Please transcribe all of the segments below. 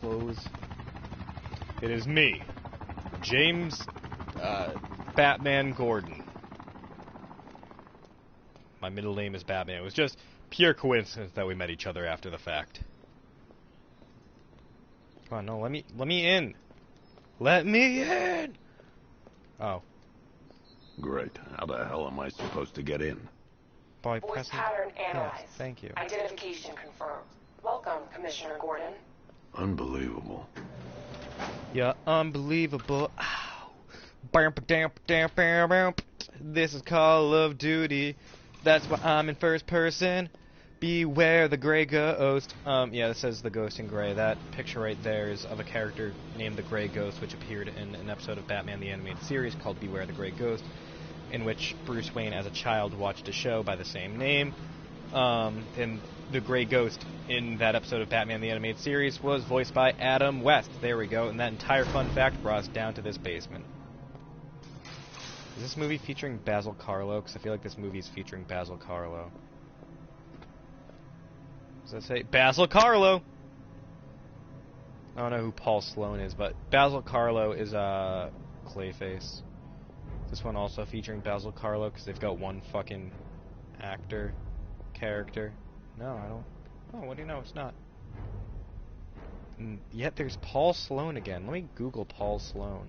Close. It is me, James, Batman Gordon. My middle name is Batman. It was just pure coincidence that we met each other after the fact. Come on, no, let me in. Let me in! Oh. Great. How the hell am I supposed to get in? By Voice pressing... pattern analyzed. Yes, thank you. Identification confirmed. Welcome, Commissioner Gordon. Unbelievable. Yeah, unbelievable. Ow. This is Call of Duty. That's why I'm in first person. Beware the Grey Ghost. Yeah, this says the Ghost in Grey. That picture right there is of a character named the Grey Ghost, which appeared in an episode of Batman the Animated Series called Beware the Grey Ghost, in which Bruce Wayne, as a child, watched a show by the same name. And the Grey Ghost in that episode of Batman the Animated Series was voiced by Adam West. There we go. And that entire fun fact brought us down to this basement. Is this movie featuring Basil Karlo? Because I feel like this movie is featuring Basil Karlo. Does that say Basil Karlo? I don't know who Paul Sloan is, but Basil Karlo is Clayface. This one also featuring Basil Karlo because they've got one fucking character. No, I don't. Oh, what do you know? It's not. And yet there's Paul Sloan again. Let me Google Paul Sloan.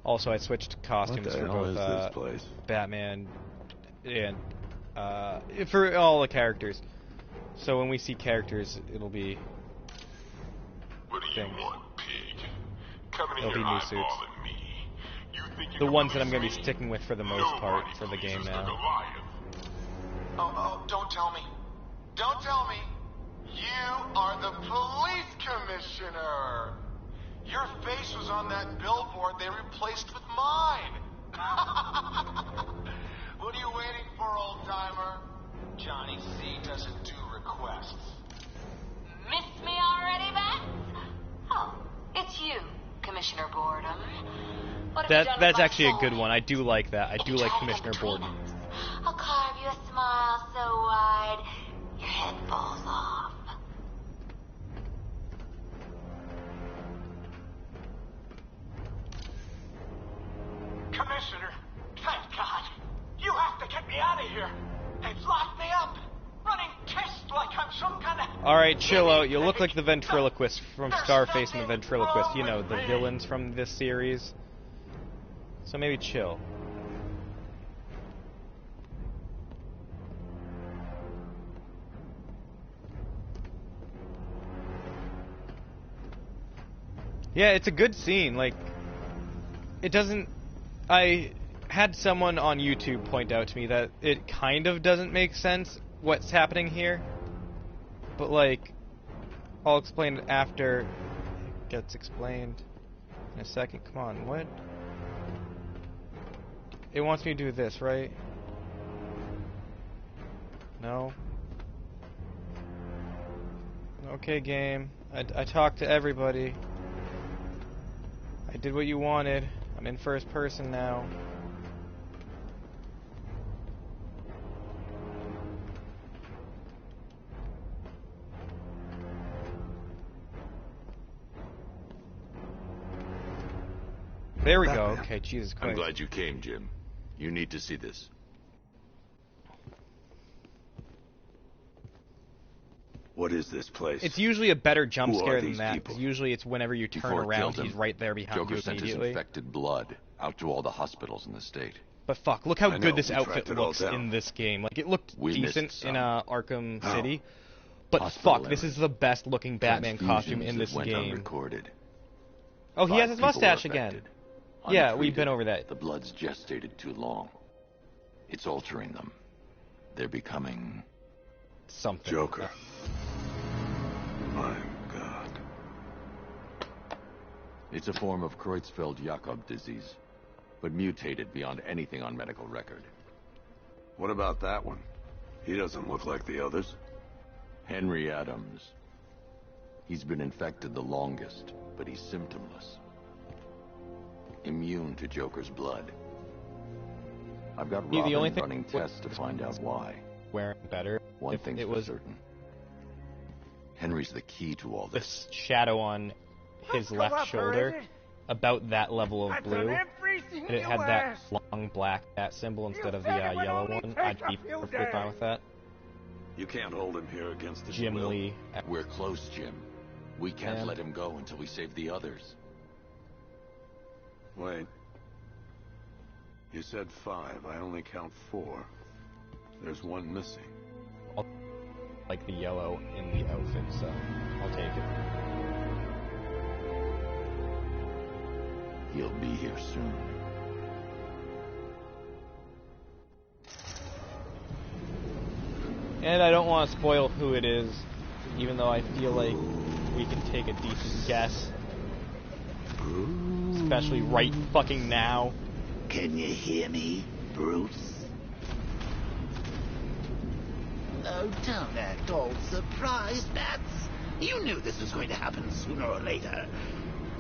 Also, I switched costumes for both Batman and for all the characters. So when we see characters, it'll be things. It'll be new suits. The ones that I'm going to be sticking with for the most part for the game now. Oh, don't tell me. Don't tell me. You are the police commissioner. Your face was on that billboard they replaced with mine. What are you waiting for, old-timer? Johnny C doesn't do requests. Miss me already, Bats? Oh, it's you, Commissioner Boredom. That's actually a good one. I do like that. I do like Commissioner Boredom. I'll carve you a smile so wide your head falls off. Commissioner, thank God. You have to get me out of here. They've locked me up, running tests like I'm some kind of... Alright, chill out. You look like the ventriloquist from Scarface and the ventriloquist. You know, the villains from this series. So maybe chill. Yeah, it's a good scene. Like, it doesn't... I had someone on YouTube point out to me that it kind of doesn't make sense what's happening here. But, like, I'll explain it after it gets explained in a second. Come on, what? It wants me to do this, right? No? Okay, game. I talked to everybody. I did what you wanted. I'm in first person now. There we go. Okay, Jesus Christ. I'm glad you came, Jim. You need to see this. What is this place? It's usually a better jump scare than that. People? Usually it's whenever you turn around, he's right there behind Joker you sent his immediately. infected blood out to all the hospitals in the state. But fuck, look how I good know, this we outfit tracked it all looks down. in this game. Like, it looked We missed decent some. in Arkham How? City. But Hospital fuck, this errors. is the best looking Batman costume Transfusions in this that went game. unrecorded. Oh, he 5 has his people were mustache again. affected. Yeah, we've Untreated, been over that. The blood's gestated too long. It's altering them. They're becoming... Something. Joker. My God. It's a form of Creutzfeldt-Jakob disease, but mutated beyond anything on medical record. What about that one? He doesn't look like the others. Henry Adams. He's been infected the longest, but he's symptomless. Immune to Joker's blood. I've got The only Robin thing running tests to find out why. Wearing better. One if thing's it for was certain. Henry's the key to all this. this shadow on his left shoulder, about that level of blue, and it had that long black bat symbol instead of the yellow one, I'd be perfectly fine with that. You can't hold him here against his Jim will. Lee. We're close, Jim. We can't Man. let him go until we save the others. Wait. You said 5. I only count 4. There's one missing. Like the yellow in the outfit, so I'll take it. He'll be here soon. And I don't want to spoil who it is, even though I feel like we can take a decent guess. Especially right fucking now. Can you hear me, Bruce? Oh, don't act all surprised, Bats. You knew this was going to happen sooner or later.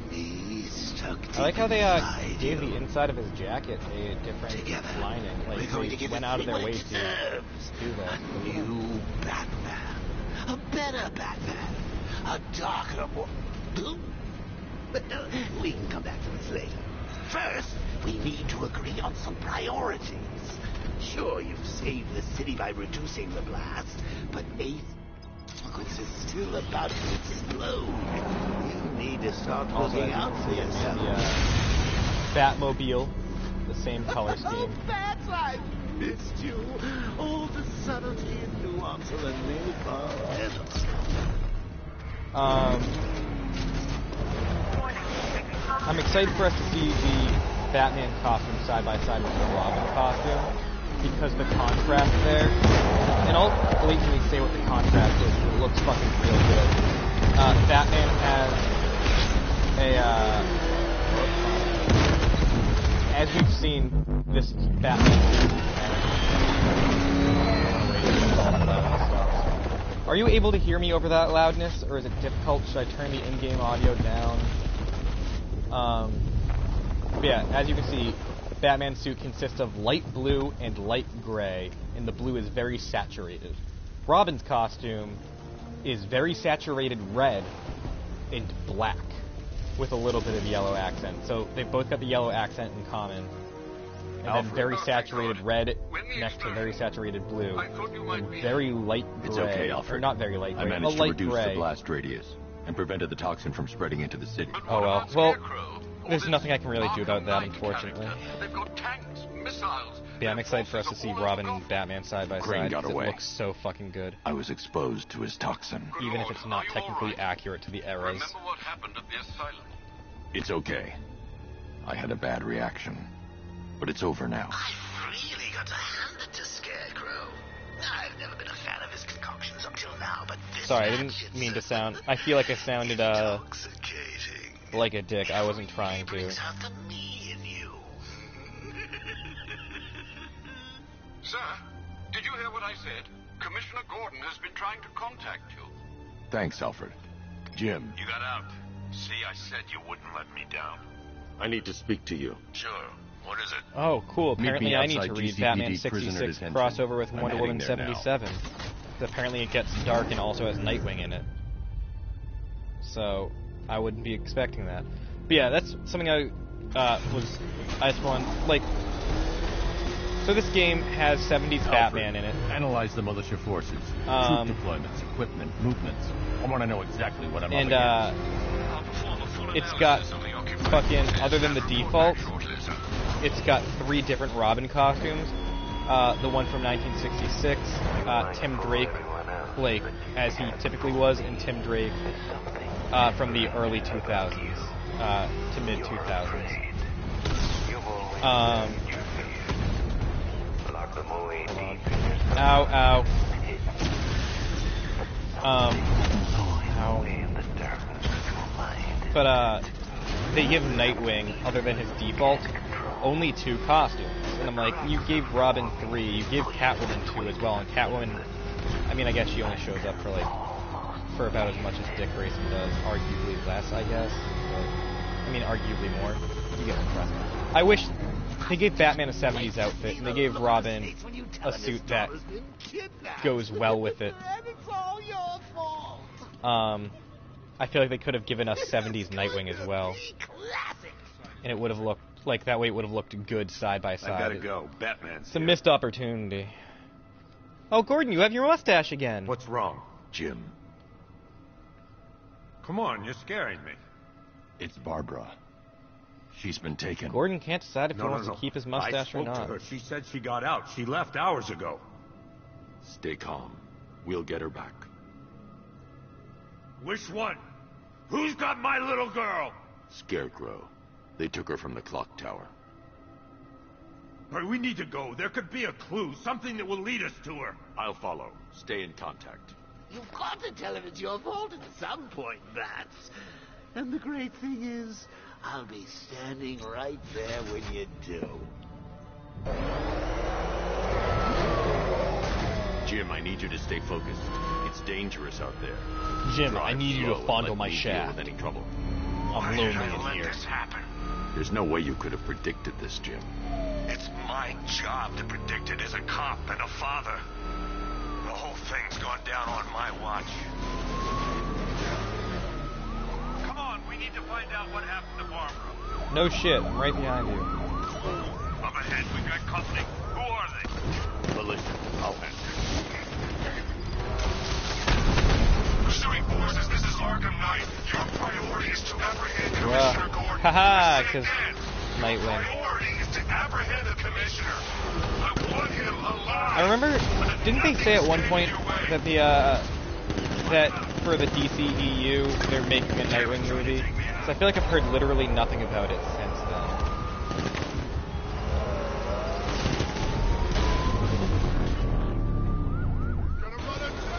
Me stuck deep I like how they inside gave you. the inside of his jacket a different Together, lining. we're Like going to they give went it out of their what way it to deserves. do that. A new Batman. A better Batman. A darker one. But we can come back to this later. First, we need to agree on some priorities. Sure, you've saved the city by reducing the blast, but Eighth Sequence is still about to explode. You need to start Also, looking as you out can for see, it's yourself. the Batmobile, the same color scheme. Bats, I missed you. All the subtlety and nuance of a napalm. I'm excited for us to see the Batman costume side by side with the Robin costume because the contrast there. And I'll blatantly say what the contrast is. It looks fucking real good. Batman has a as we've seen this Batman. Are you able to hear me over that loudness, or is it difficult? Should I turn the in-game audio down? But yeah, as you can see, Batman's suit consists of light blue and light gray, and the blue is very saturated. Robin's costume is very saturated red and black, with a little bit of yellow accent. So they've both got the yellow accent in common. And then very saturated red next to very saturated blue, and very light gray. It's okay, Alfred. Or not very light I gray, managed a to light reduce gray. the blast radius and prevented the toxin from spreading into the city. Oh well. Well, there's nothing I can really do about that, unfortunately. They've got tanks, missiles. Yeah, I'm excited for us to see Robin and Batman side by Crane side. got 'Cause away. It looks so fucking good, I was exposed to his toxin. even if it's not technically accurate to the eras. Remember what happened at the asylum? It's okay. I had a bad reaction. But it's over now. I've really got to hand it to Scarecrow. I've never been a fan of his concoctions until now, but this Sorry, I didn't match, mean to it's sound. I feel like I sounded intoxicating. like a dick. I wasn't trying to. Brings out the me in you. Sir, did you hear what I said? Commissioner Gordon has been trying to contact you. Thanks, Alfred. Jim, You got out. See, I said you wouldn't let me down. I need to speak to you. Sure. What is it? Oh, cool. Meet Apparently me I need to outside read GCPD Batman prisoner 66 detention. crossover with I'm Wonder Woman heading there now. 77. Apparently it gets dark and also has Nightwing in it. So, I wouldn't be expecting that. But yeah, that's something I just want, like... So this game has 70s Batman in it. Analyze the militia forces, troop deployments, equipment, movements. I want to know exactly what I'm And, up against. it's got fucking, other than the default, it's got 3 different Robin costumes. The one from 1966, Tim Drake, like, as he typically was, and Tim Drake from the early 2000s to mid 2000s. Hold on. Ow, ow. Ow. But, they give Nightwing, other than his default, only 2 costumes. And I'm like, you gave Robin 3, you gave Catwoman 2 as well, and Catwoman, I mean, I guess she only shows up for about as much as Dick Grayson does, arguably less, I guess. But, I mean, arguably more. You get the crust. I wish they gave Batman a 70s outfit, and they gave Robin a suit that goes well with it. I feel like they could have given us 70s Nightwing as well. And it would have looked, like, that way it would have looked good side by side. I gotta go. Batman's It's a here. missed opportunity. Oh, Gordon, you have your mustache again. What's wrong? Jim, Come on, you're scaring me. it's Barbara. She's been taken. Gordon can't decide if he wants to keep his mustache I or spoke not. to her. She said she got out. She left hours ago. Stay calm. We'll get her back. Which one? Who's got my little girl? Scarecrow. They took her from the clock tower. Hurry, we need to go. There could be a clue, something that will lead us to her. I'll follow. Stay in contact. You've got to tell him it's your fault at some point, Bats. And the great thing is, I'll be standing right there when you do. Jim, I need you to stay focused. It's dangerous out there. Jim, I Drive need you slow to and fondle let my me deal shaft. with any trouble. I'm lonely in here. happen? There's no way you could have predicted this, Jim. It's my job to predict it as a cop and a father. The whole thing's gone down on my watch. Come on, we need to find out what happened to Barbara. No shit, I'm right behind you. Up ahead, we've got company. Who are they? Militia, I'll answer. Pursuing forces, this is Arkham Knight. Your priority is to apprehend Commissioner Gordon. Haha, Say it 'cause again. Nightwing. Priority is to apprehend the Commissioner. I want him alive. I remember, didn't they say at one point that the, that for the DCEU, they're making a Nightwing movie? So I feel like I've heard literally nothing about it since then.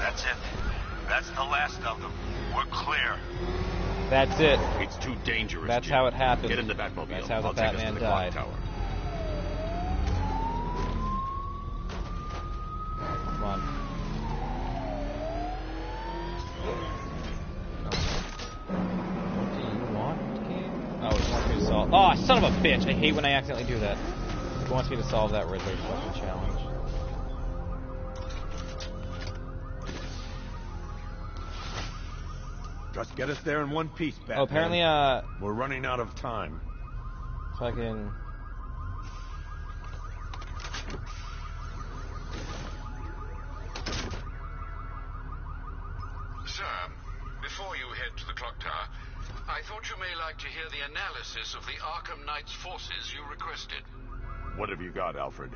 That's it. That's the last of them. We're clear. That's it. It's too dangerous, That's Jim. how it happened. Get in the Batmobile. That's how the I'll take us to Batman the died. clock tower. Come on. What do you want, game? Oh, it wants me to solve. Oh, son of a bitch! I hate when I accidentally do that. It wants me to solve that Riddler fucking challenge. Just get us there in one piece, Batman. Oh, apparently, We're running out of time. fucking. Sir, before you head to the clock tower, I thought you may like to hear the analysis of the Arkham Knight's forces you requested. What have you got, Alfred?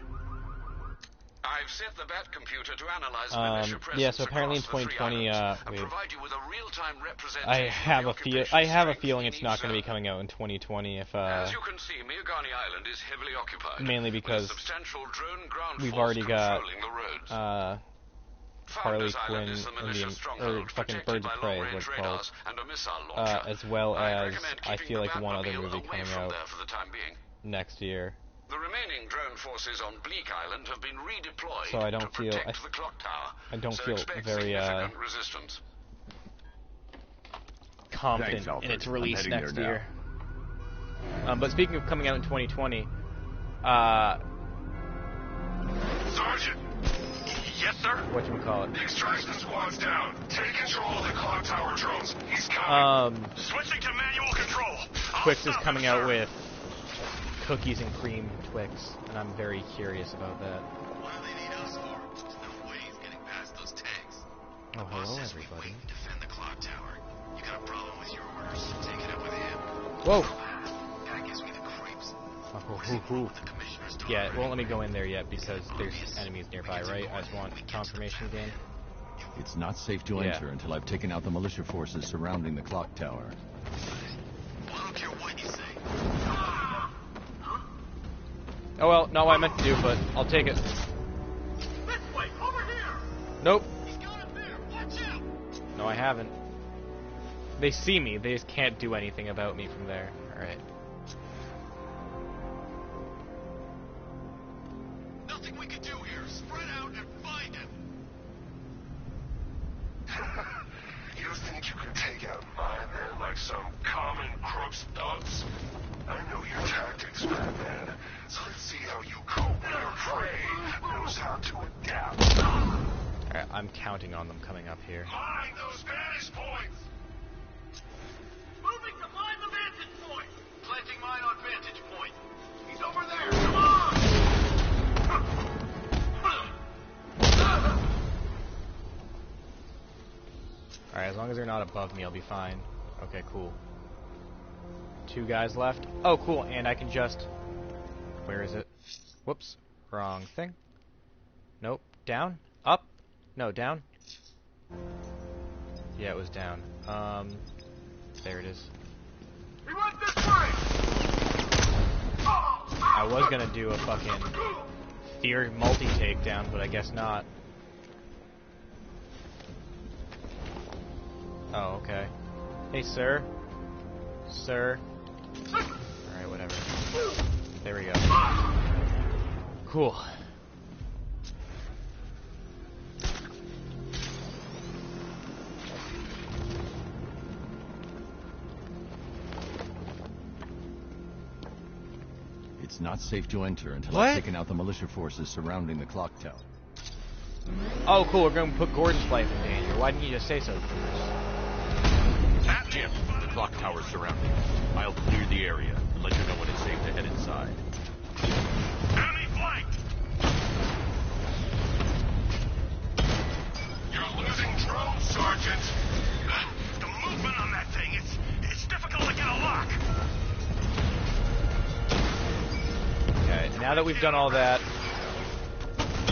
I've set the Bat computer to analyze militia presence yeah, so apparently in across the 2020, three islands and wait. provide you with a real-time representation I have of a the feel. occupation I have a strength feeling in it's each not going to be zone. coming out in 2020 if As you can see, Miagani Island is heavily occupied. mainly with a because substantial drone ground we've force already got controlling the roads. Harley Founders Island Quinn is the in militia the stronghold, fucking protected Birds of by Prey, is what long-range it's called. radars and a missile launcher. As well I'd as recommend I keeping feel the like one other Batmobile movie away coming from out there for the time being. next year. The remaining drone forces on Bleak Island have been redeployed So I don't to feel- protect the clock tower. I don't so feel expect very, significant resistance. Confident Thanks, in Alfred. its I'm release heading next there year. But speaking of coming out in 2020, Sergeant! Yes, sir? whatchamacallit? The extraction squad's down. Take control of the clock tower drones. He's coming. Switching to manual control. Twix is coming out with cookies and cream Twix, and I'm very curious about that. What do they need us for? There's no way he's getting past those tanks. Oh, Boss hello, says we everybody. wait and defend the clock tower. You got a problem with your orders? Take it up with him. Whoa! Guy gives me the creeps. Oh, Where's he going with the commissioner's daughter? Yeah, it won't let me go in there yet because there's enemies nearby, right? I just want confirmation again. It's not safe to Yeah. enter until I've taken out the militia forces surrounding the clock tower. Well, I don't care what you say. Oh well, not what I meant to do, but I'll take it. This way, over here. Nope. He's got him there. Watch out! No, I haven't. They see me, they just can't do anything about me from there. Alright. Nothing we can do here. Spread out and find him. You think you can take out my men like some common crooks thugs? I know your tactics, Batman. So let's see how you cope when your prey knows how to adapt. Alright, I'm counting on them coming up here. Mind those vantage points! Moving to mine the vantage point! Planting mine on vantage point. He's over there, come on! Alright, as long as they're not above me, I'll be fine. Okay, cool. 2 guys left. Oh, cool, and I can just... Where is it? Whoops. Wrong thing. Nope. Down? Up? No, down? Yeah, it was down. There it is. He went this way! I was gonna do a fucking fear multi-takedown, but I guess not. Oh, okay. Hey, sir. Sir. Alright, whatever. There we go. Cool. It's not safe to enter until What? I've taken out the militia forces surrounding the clock tower. Oh, cool, we're gonna put Gordon's life in danger. Why didn't you just say so first? Jim, the clock tower's surrounded. I'll clear the area and let you know when it's safe to head inside. Enemy flank! You're losing drones, Sergeant! The movement on that thing, it's difficult to get a lock. Okay, now that we've done all that,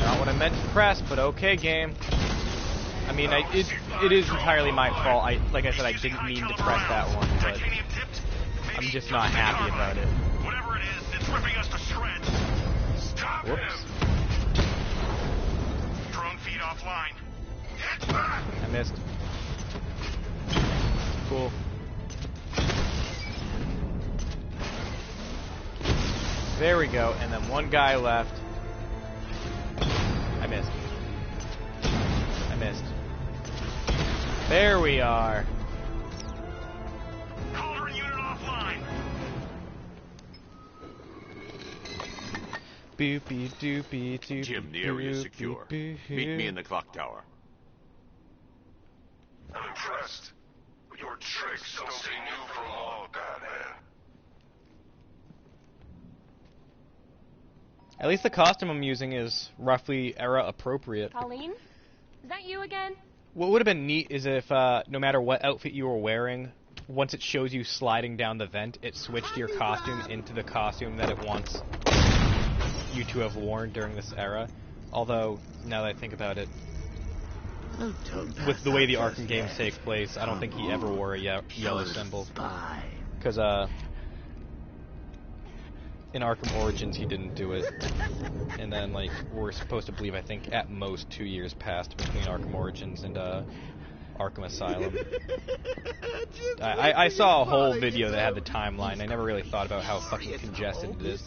not what I meant to press, but okay, game. I mean, it is entirely my fault. Like I said, I didn't mean to press that one, but I'm just not happy about it. Whatever it is, it's ripping us to shreds. Stop Whoops. him! Drone feed offline. Get back! I missed. Cool. There we go, and then 1 guy left. I missed. I missed. There we are. Cauldron unit offline. Boopy doopy doopy. Jim, the area is secure. Meet me in the clock tower. I'm impressed. But your tricks don't stay new for long, Batman. At least the costume I'm using is roughly era appropriate. Colleen? Is that you again? What would have been neat is if, no matter what outfit you were wearing, once it shows you sliding down the vent, it switched your costume into the costume that it wants you to have worn during this era. Although, now that I think about it, with the way the Arkham games take place, I don't think he ever wore a yellow symbol. Because, in Arkham Origins, he didn't do it. And then, like, we're supposed to believe, I think, at most 2 years passed between Arkham Origins and, Arkham Asylum. I saw a whole video that had the timeline. I never really thought about how fucking congested it is.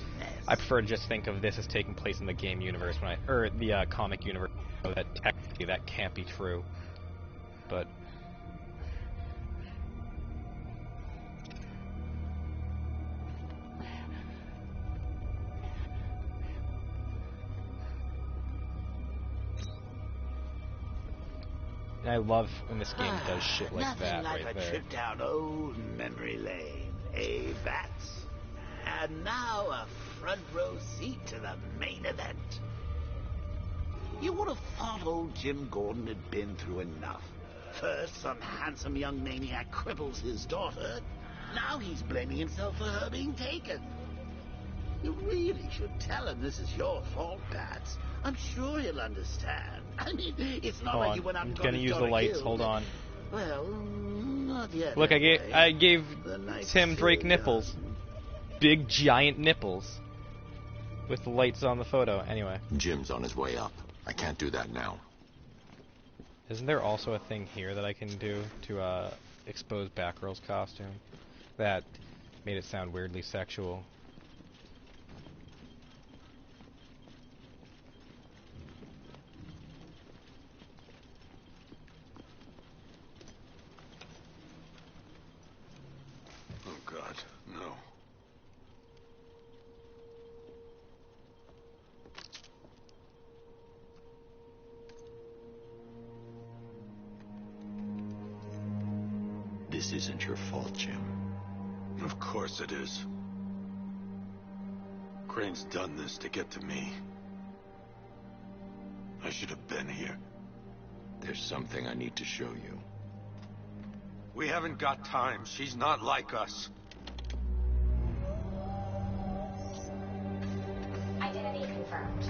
I prefer to just think of this as taking place in the game universe, or the, comic universe. That technically that can't be true. But... And I love when this game does shit like that Nothing like right a there. trip down old memory lane, eh, Bats? And now a front row seat to the main event. You would have thought old Jim Gordon had been through enough. First, some handsome young maniac cripples his daughter. Now he's blaming himself for her being taken. You really should tell him this is your fault, Bats. I'm sure he'll understand. I mean, it's not Hold like on, you went out I'm and got gonna his use the daughter lights. killed. Hold on. Well, not yet. Look, anyway. I gave The night's Tim Drake still nipples. young. Big giant nipples. With the lights on the photo. Anyway. Jim's on his way up. I can't do that now. Isn't there also a thing here that I can do to expose Batgirl's costume? That made it sound weirdly sexual. Oh, God, no. This isn't your fault, Jim. Of course it is. Crane's done this to get to me. I should have been here. There's something I need to show you. We haven't got time. She's not like us. Identity confirmed.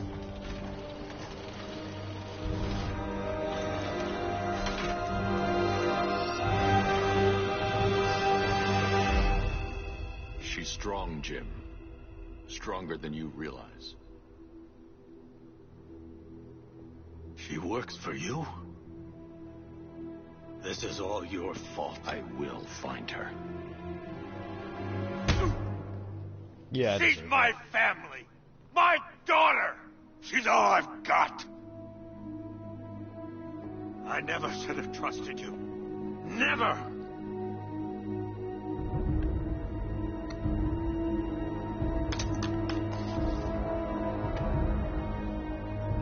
She's strong, Jim. Stronger than you realize. She works for you? This is all your fault. I will find her. Yeah. She's my family! My daughter! She's all I've got! I never should have trusted you. Never!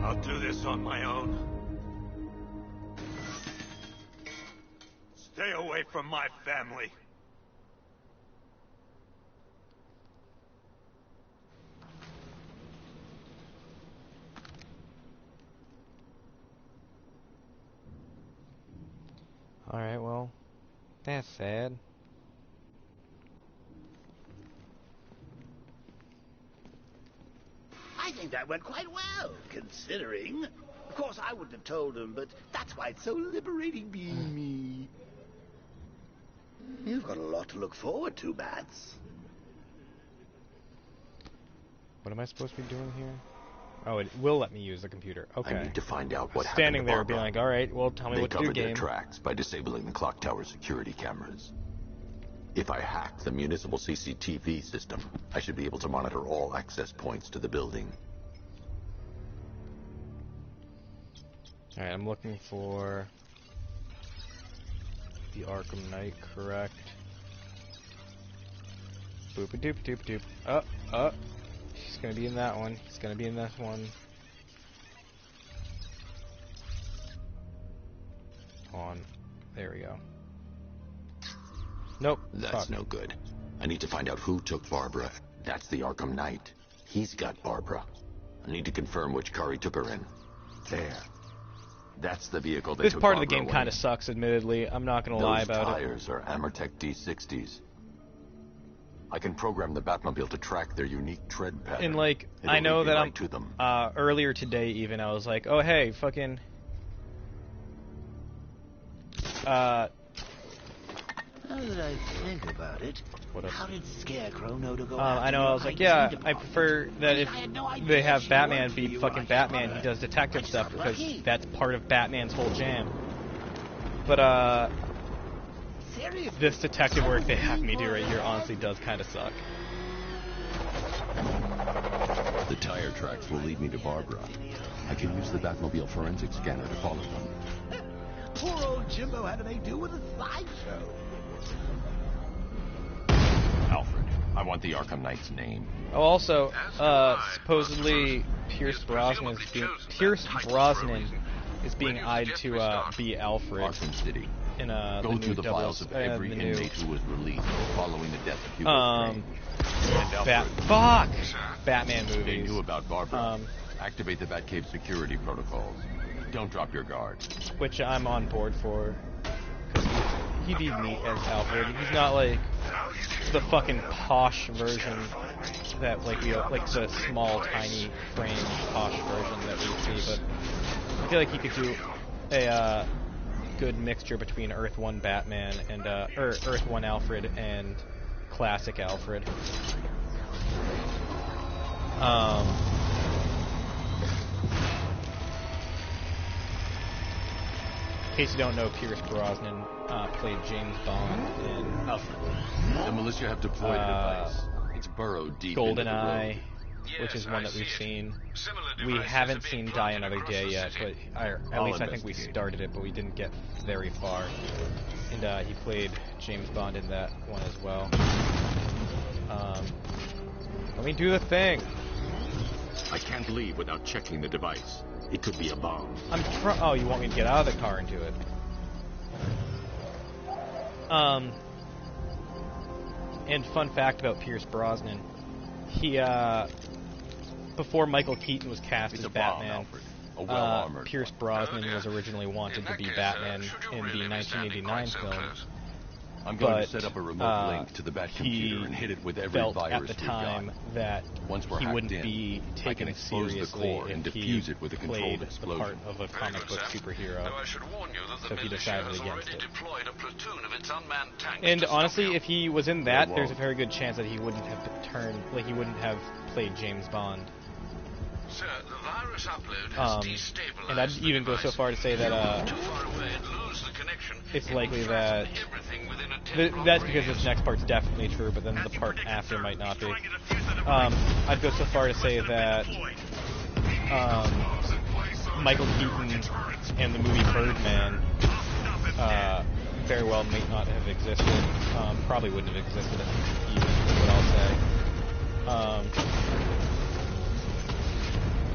I'll do this on my own. Stay away from my family. Alright, well, that's sad. I think that went quite well, considering. Of course, I wouldn't have told him, but that's why it's so liberating being me. You've got a lot to look forward to, Bats. What am I supposed to be doing here? Oh, it will let me use the computer. Okay. I need to find out what Standing happened to there Barbara. being like, alright, well, tell me They what to do, covered their game. tracks by disabling the clock tower security cameras. If I hack the municipal CCTV system, I should be able to monitor all access points to the building. Alright, I'm looking for the Arkham Knight, correct? Boop-a-doop-doop-doop. He's gonna be in that one. He's gonna be in this one. On. There we go. Nope. That's fuck. no good. I need to find out who took Barbara. That's the Arkham Knight. He's got Barbara. I need to confirm which car he took her in. There. That's the vehicle they This took part of the Barbara game in. kind of sucks, admittedly. I'm not gonna lie about it. Those tires are Amertech D60s. I can program the Batmobile to track their unique tread pattern. And like, It'll I know lead me that right to them. earlier today even, I was like, oh hey, fucking, Now that I think about it, what else? how did Scarecrow know to go I know, I was like, yeah, I prefer that if they have Batman be fucking Batman, he does detective stuff, because that's part of Batman's whole jam. But, this detective work they have me do right here honestly does kind of suck. The tire tracks will lead me to Barbara. I can use the Batmobile forensic scanner to follow them. Poor old Jimbo had to make do with a sideshow. Alfred, I want the Arkham Knight's name. Oh, also, supposedly Pierce Brosnan is being eyed to be Alfred. Arkham City. In the Go new through the files of every the new, inmate who was released following the death of Hugo Strange. Batman They movies. knew about Barbara. Activate the Batcave security protocols. Don't drop your guard. Which I'm on board for. He'd be neat as Alfred. He's not like the fucking posh version that like the small, tiny frame posh version that we see, but I feel like he could do a good mixture between Earth 1 Batman and Earth 1 Alfred and classic Alfred. In case you don't know, Pierce Brosnan played James Bond in The militia have deployed a device. It's burrowed deep into the GoldenEye, Yes, which is one I that we've see it. seen. Similar We devices haven't have been seen Die plotted Another across Day the yet, city. but at I'll least I think we investigate. started it, but we didn't get very far. And he played James Bond in that one as well. Let me do the thing. I can't leave without checking the device. It could be a bomb. Oh, you want me to get out of the car and do it? And fun fact about Pierce Brosnan, he before Michael Keaton was cast as Batman, Pierce Brosnan was originally wanted to be Batman in the 1989 film. I'm going to set up a remote link to the Bat computer and hit it with every felt virus at the time that Once we're he hacked wouldn't in, be I taken can expose the seriously core and if he defuse it with a controlled played the explosion. part of a comic book superhero. So he decided against it. And honestly, if he was in that, there's a very good chance that he wouldn't have played James Bond. Sir, the virus upload has destabilized And I'd even go so far to say that too far away and lose the connection. it's likely that that's because this next part's definitely true, but then the part after might not be. I'd go so far to say that Michael Keaton and the movie Birdman very well may not have existed. Probably wouldn't have existed, even is what I'll say.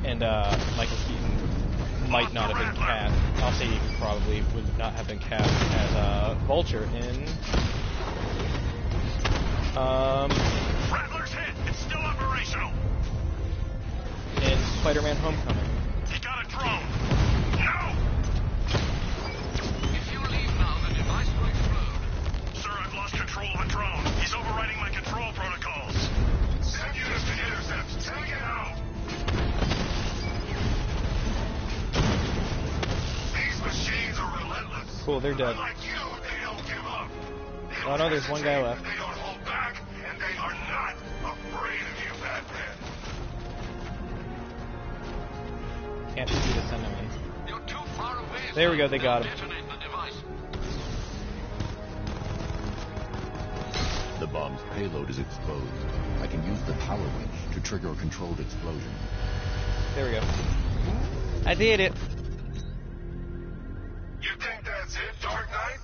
And Michael Keaton might not have been cast. I'll say he probably would not have been cast as Vulture in Rattler's hit. It's still operational. in Spider-Man: Homecoming. He got a drone. No! If you leave now, the device will explode. Sir, I've lost control of the drone. He's overriding my control protocols. Send units to intercept. Take it out. These machines are relentless. Cool, they're dead. Like you, they don't give up. They Oh no, there's one guy left. They don't hold back, and they are not afraid of you, Batman. Can't see this enemy. You're too far away. There we go, they got him. Detonate the device. The bomb's payload is exposed. I can use the power winch to trigger a controlled explosion. There we go. I did it. You think that's it, Dark Knight?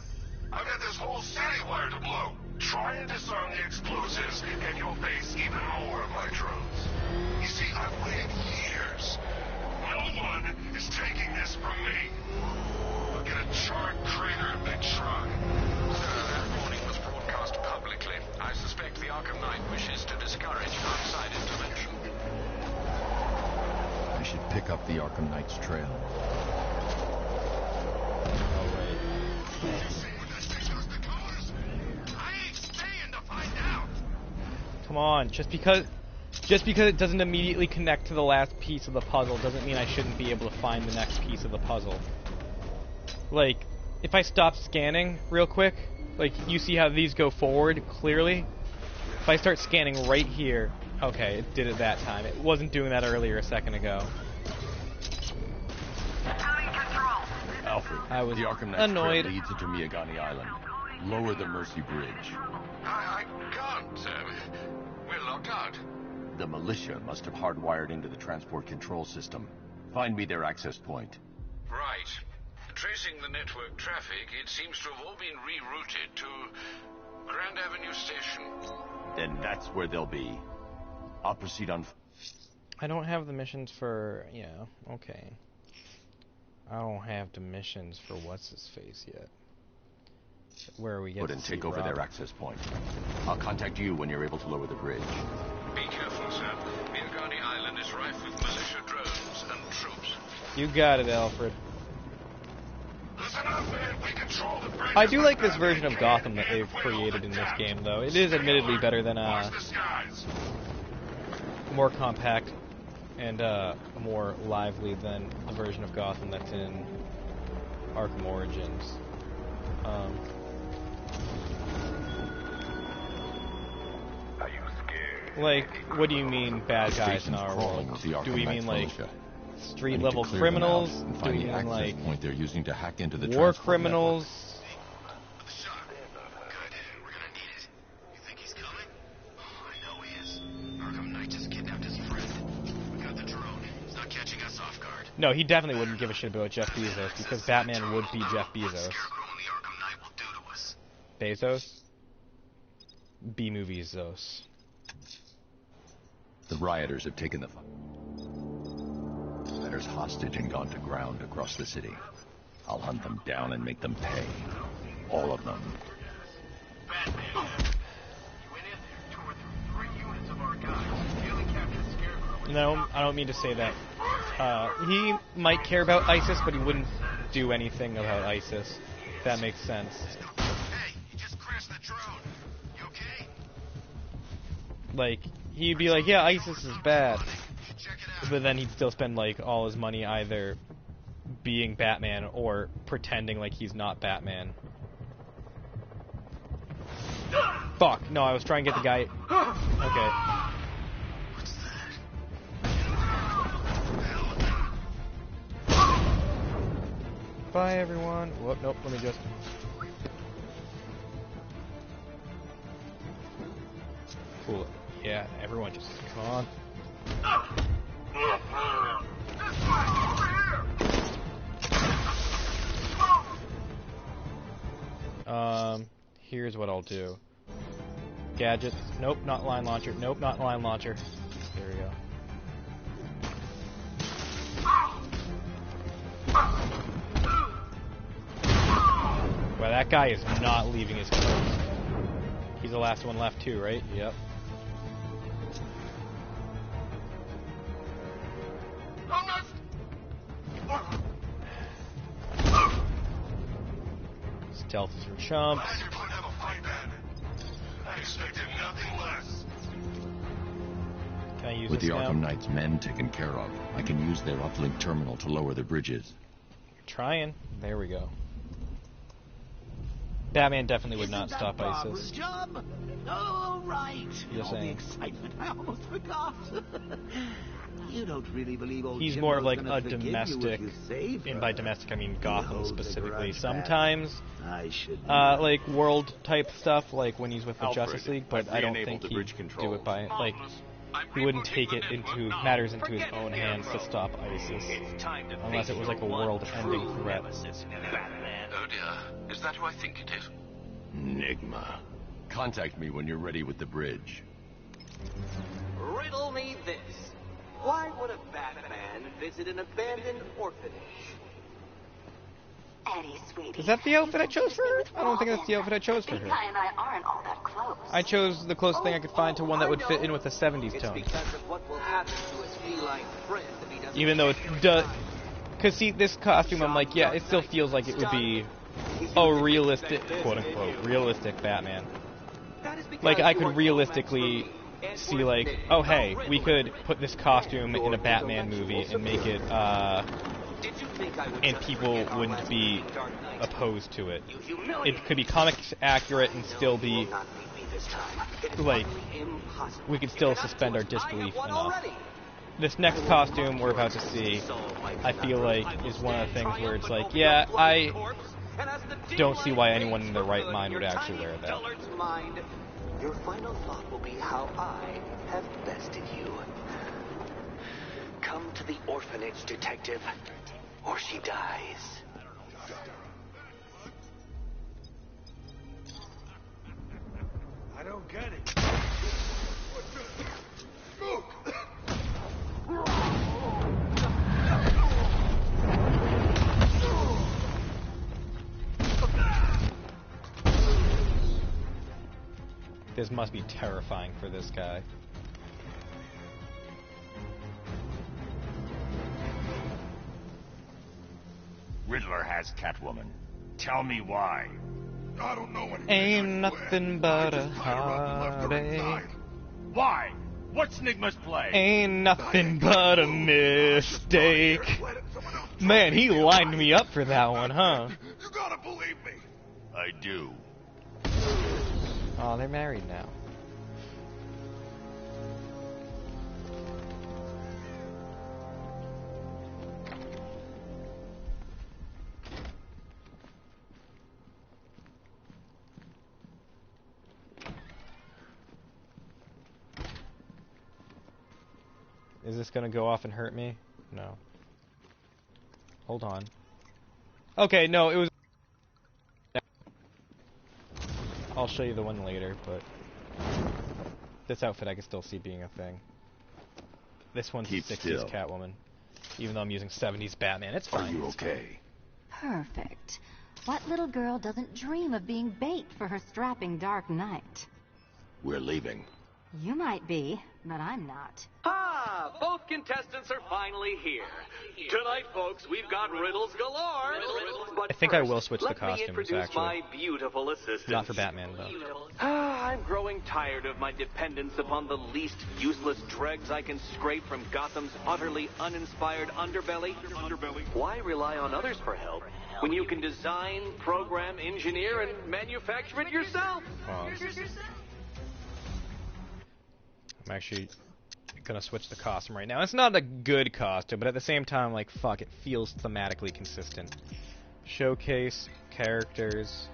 I've got this whole city wired to blow. Try and disarm the explosives, and you'll face even more of my drones. You see, I've waited years. No one is taking this from me. I'll get a charred crater if they try. That warning was broadcast publicly. I suspect the Arkham Knight wishes to discourage outside intervention. I should pick up the Arkham Knight's trail. Come on, just because it doesn't immediately connect to the last piece of the puzzle doesn't mean I shouldn't be able to find the next piece of the puzzle. Like, if I stop scanning real quick, like, you see how these go forward, clearly? If I start scanning right here, okay, it did it that time. It wasn't doing that earlier a second ago. Alfred, I was the Arkham Knight's annoyed. trail leads into Miagani Island. Lower the Mercy Bridge. I can't. We're locked out. The militia must have hardwired into the transport control system. Find me their access point. Right. Tracing the network traffic, it seems to have all been rerouted to Grand Avenue Station. Then that's where they'll be. I'll proceed on... I don't have the missions for... yeah, okay. I don't have the missions for what's-his-face yet. Where we get to and see take over Rob. their access point. I'll contact you when you're able to lower the bridge. Be careful, sir. Miagani Island is rife with militia drones and troops. You got it, Alfred. Listen up, man. We control the bridge. I do like this version of Gotham that they've created in this game, though. It is admittedly better than more compact and more lively than the version of Gotham that's in Arkham Origins. Are you scared? Like, what do you mean bad guys in our world? Do we mean like street level criminals? Do we mean like point they're using to hack into the war criminals? No, he definitely wouldn't give a shit about Jeff Bezos, because Batman would be Jeff Bezos. Bezos? B-Movies-os. The rioters have taken the letters hostage and gone to ground across the city. I'll hunt them down and make them pay. All of them. No, I don't mean to say that. He might care about ISIS, but he wouldn't do anything about ISIS. If that makes sense. Hey, you just crashed the drone. You okay? Like, he'd be like, yeah, ISIS is bad. Check it out. But then he'd still spend, like, all his money either being Batman or pretending like he's not Batman. Fuck, no, I was trying to get the guy... Okay. What's that? Bye, everyone. Whoop, nope, let me just... Cool. Yeah, everyone just... Come on. Here's what I'll do. Gadgets. Nope, not line launcher. Nope, not line launcher. There we go. Well, that guy is not leaving his post. He's the last one left too, right? Yep. Stealth is for chumps. I expected nothing less. Can I use With this the now? Arkham Knight's men taken care of, I can use their uplink terminal to lower the bridges. Trying. There we go. Batman definitely would not stop Barbara's ISIS. job? Oh, right. You're All the saying. excitement, I almost forgot. You don't really believe old He's Jimbo's more of like gonna a forgive you domestic, if you save and her. by domestic I mean Gotham holds the specifically. grudge Sometimes, I should like world type stuff, like when he's with the Alfred, Justice League, but I've I don't re-enabled think the bridge he'd do controls. it by like he wouldn't take it into matters into his own hands to stop ISIS, unless it was like a world-ending threat. Oh dear, is that who I think it is? Enigma. Contact me when you're ready with the bridge. Riddle me this. Why would a Batman visit an abandoned orphanage? Eddie, sweetie. Is that the outfit I chose for her? I don't think that's the outfit I chose for Big her. Guy and I aren't all that close. I chose the closest thing I could find to one that would fit in with the 70s It's tone. because of what will happen to his feline friend if he doesn't. Even though it does... Because, see, this costume, I'm like, yeah, it still feels like it would be a realistic, quote-unquote, realistic Batman. Like, I could realistically see, like, oh, hey, we could put this costume in a Batman movie and make it, and people wouldn't be opposed to it. It could be comics accurate and still be, like, we could still suspend our disbelief enough. This next costume we're about to see, I feel like, is one of the things where it's like, yeah, I don't see why anyone in their right mind would actually wear that. Your final thought will be how I have bested you. Come to the orphanage, detective, or she dies. I don't get it. This must be terrifying for this guy. Riddler has Catwoman. Tell me why. I don't know anything. Ain't nothing but a heartache. Why? What's Enigma's play? Ain't nothing but a mistake. Man, he lined me up for that one, huh? You gotta believe me. I do. Oh, they're married now. Is this gonna go off and hurt me? No. Hold on. Okay, no, it was... I'll show you the one later, but... This outfit I can still see being a thing. This one's Keep 60s still. Catwoman. Even though I'm using 70s Batman, it's Are fine. you okay? Perfect. What little girl doesn't dream of being bait for her strapping Dark Knight? We're leaving. You might be, but I'm not. Ah, both contestants are finally here. Tonight, folks, we've got riddles galore. But I think I will first, switch the let me costumes, introduce actually. my beautiful assistant. Not for Batman, though. Ah, I'm growing tired of my dependence upon the least useless dregs I can scrape from Gotham's utterly uninspired underbelly. Why rely on others for help when you can design, program, engineer, and manufacture it yourself? I'm actually gonna switch the costume right now. It's not a good costume, but at the same time, like, fuck, it feels thematically consistent. Showcase, characters.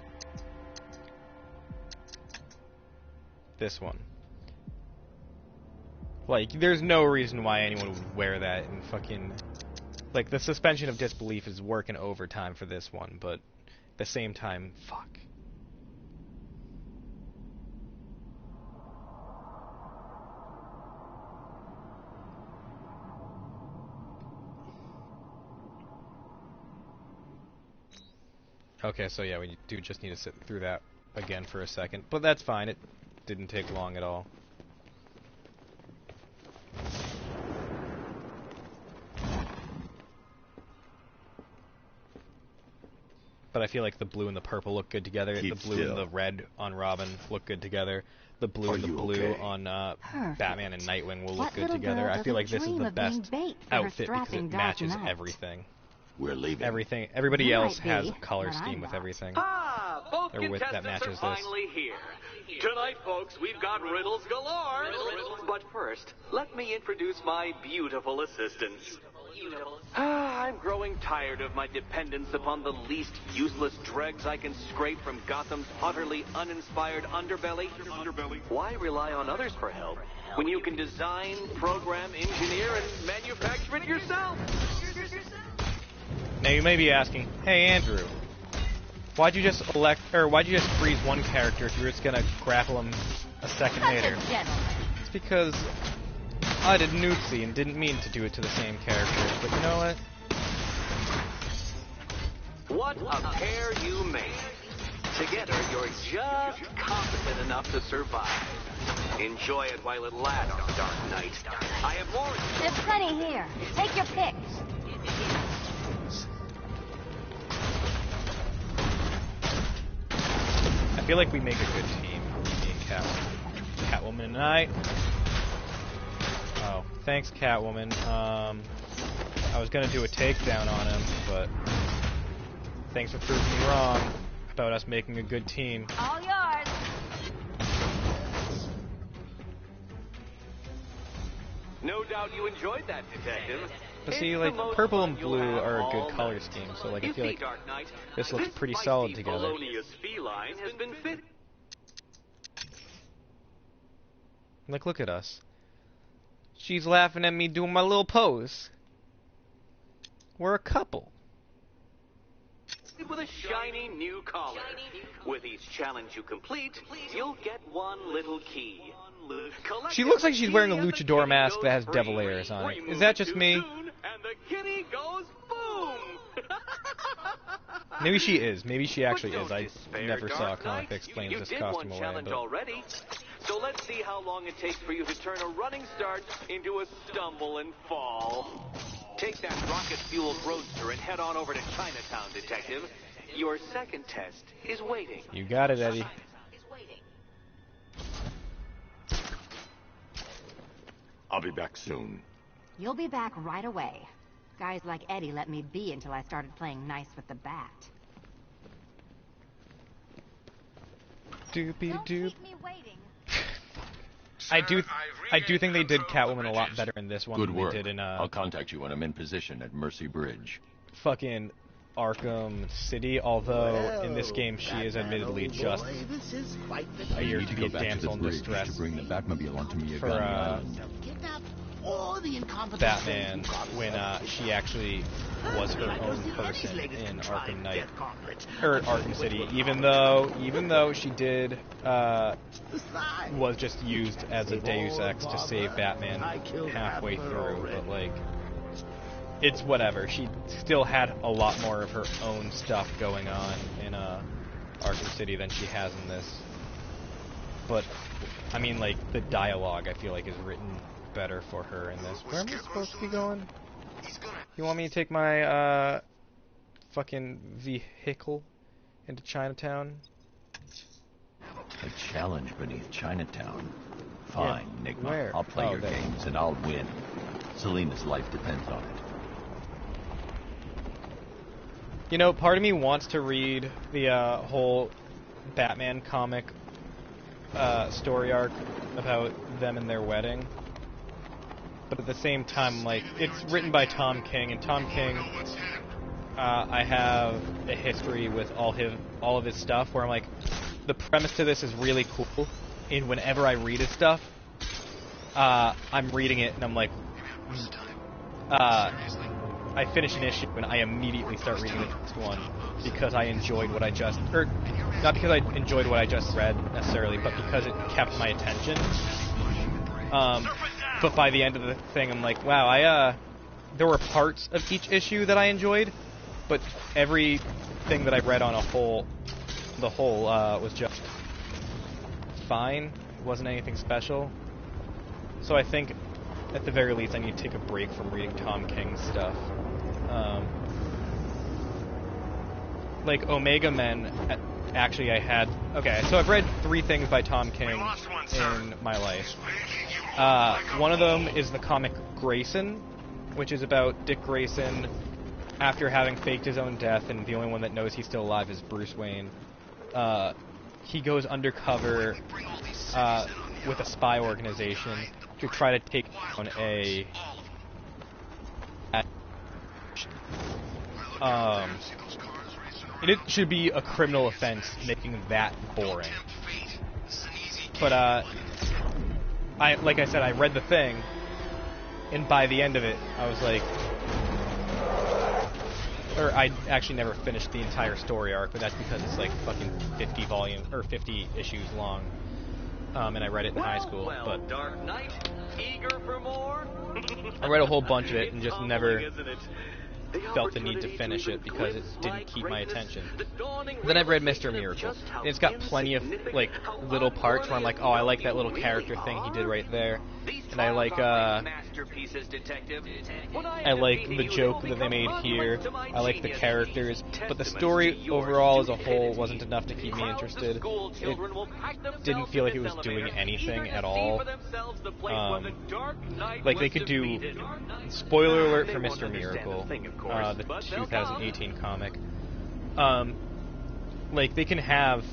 This one. Like, there's no reason why anyone would wear that and fucking... Like, the suspension of disbelief is working overtime for this one, but at the same time, fuck. Okay, so yeah, we do just need to sit through that again for a second, but that's fine, it didn't take long at all. But I feel like the blue and the purple look good together, the blue and the red on Robin look good together, the blue and the blue on Batman and Nightwing will look good together. I feel like this is the best outfit because it matches everything. We're leaving. Everything. Everybody else has a color scheme with everything. Ah, both Or with, that contestants matches are this. finally here. Tonight, folks, we've got riddles galore. But first, let me introduce my beautiful assistants. Ah, I'm growing tired of my dependence upon the least useless dregs I can scrape from Gotham's utterly uninspired underbelly. Why rely on others for help when you can design, program, engineer, and manufacture it yourself? Now you may be asking, hey Andrew, why'd you just freeze one character if you're just gonna grapple him a second later? It's because I did Newtsy and didn't mean to do it to the same character, but you know what? What a pair you make. Together, you're just competent enough to survive. Enjoy it while it lasts, Dark Knight. I have more. There's plenty here. Take your pick. I feel like we make a good team, me and Catwoman and I. Oh, thanks, Catwoman. I was gonna do a takedown on him, but thanks for proving me wrong about us making a good team. All yours. No doubt you enjoyed that, Detective. But see, like, purple and blue are a good color scheme, so like I feel like this looks pretty solid together. Like, look at us. She's laughing at me doing my little pose. We're a couple. With a shiny new collar. With each challenge you complete, you'll get one little key. She looks like she's wearing a luchador mask that has devil ears on it. Is that just me? And the kitty goes boom! Maybe she is. Maybe she actually is. I never saw a comic that explains this costume away. Challenge already, so let's see how long it takes for you to turn a running start into a stumble and fall. Take that rocket-fueled roadster and head on over to Chinatown, Detective. Your second test is waiting. You got it, Eddie. I'll be back soon. You'll be back right away. Guys like Eddie let me be until I started playing nice with the bat. Doopy Don't doop. keep me waiting. I do think they did Catwoman a lot better in this one Good than work. they did in I'll contact you when I'm in position at Mercy Bridge. fucking Arkham City, although in this game she is admittedly just a year to be a damsel in distress. To bring the Batmobile onto me for Batman when she actually was her own person in Arkham Knight or Arkham City, even though she did was just used as a Deus Ex to save Batman halfway through, but like it's whatever. She still had a lot more of her own stuff going on in Arkham City than she has in this. But I mean, like, the dialogue, I feel like, is written better for her in this. Where am I supposed to be going? You want me to take my, fucking vehicle into Chinatown? A challenge beneath Chinatown. Fine, Yeah, Nigma. where? I'll play your there. games and I'll win. Selena's life depends on it. You know, part of me wants to read the whole Batman comic story arc about them and their wedding. But at the same time, like, it's written by Tom King, and Tom King, I have a history with all of his stuff, where I'm like, the premise to this is really cool, and whenever I read his stuff, I'm reading it, and I'm like, I finish an issue, and I immediately start reading the next one, because I enjoyed what I just, or, not because I enjoyed what I just read, necessarily, but because it kept my attention. But by the end of the thing, I'm like, wow, there were parts of each issue that I enjoyed, but everything that I read on the whole, was just fine. It wasn't anything special. So I think, at the very least, I need to take a break from reading Tom King's stuff. Like, Omega Men, actually okay, so I've read 3 things by Tom King in my life. One of them is the comic Grayson, which is about Dick Grayson after having faked his own death, and the only one that knows he's still alive is Bruce Wayne. He goes undercover with a spy organization to try to take down it should be a criminal offense making that boring. But like I said, I read the thing, and by the end of it, I was like, or I actually never finished the entire story arc, but that's because it's like fucking 50 issues long. And I read it in high school, but Dark Knight, eager for more? I read a whole bunch of it and just never felt the need to finish it because it didn't keep my attention. Then I've read Mr. Miracle, and it's got plenty of, like, little parts where I'm like, oh, I like that little character thing he did right there, and I like the joke that they made here, I like the characters, but the story overall as a whole wasn't enough to keep me interested. It didn't feel like it was doing anything at all. Like, they could do, spoiler alert for Mr. Miracle, the 2018 comic, like, they can have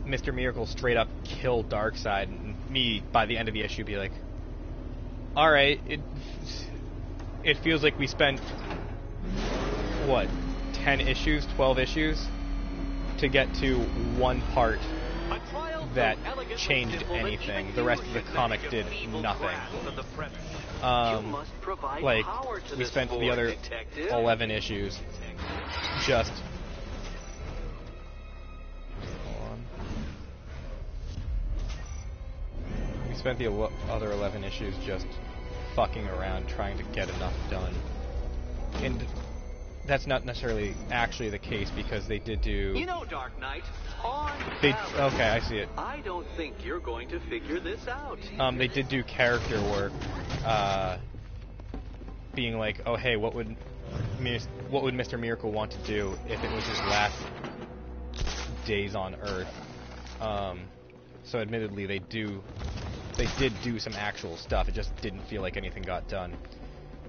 Mr. Miracle straight up kill Darkseid, and me, by the end of the issue, be like, alright, it feels like we spent, what, 10 issues, 12 issues, to get to one part that changed anything. The rest of the comic did nothing. Like, we spent the other 11 issues just... Hold on. We spent the other 11 issues just fucking around trying to get enough done. And that's not necessarily actually the case, because they did do... You know, Dark Knight, okay, I see it. I don't think you're going to figure this out. They did do character work, being like, oh hey, what would Mr. Miracle want to do if it was his last days on Earth? So admittedly, they did do some actual stuff. It just didn't feel like anything got done.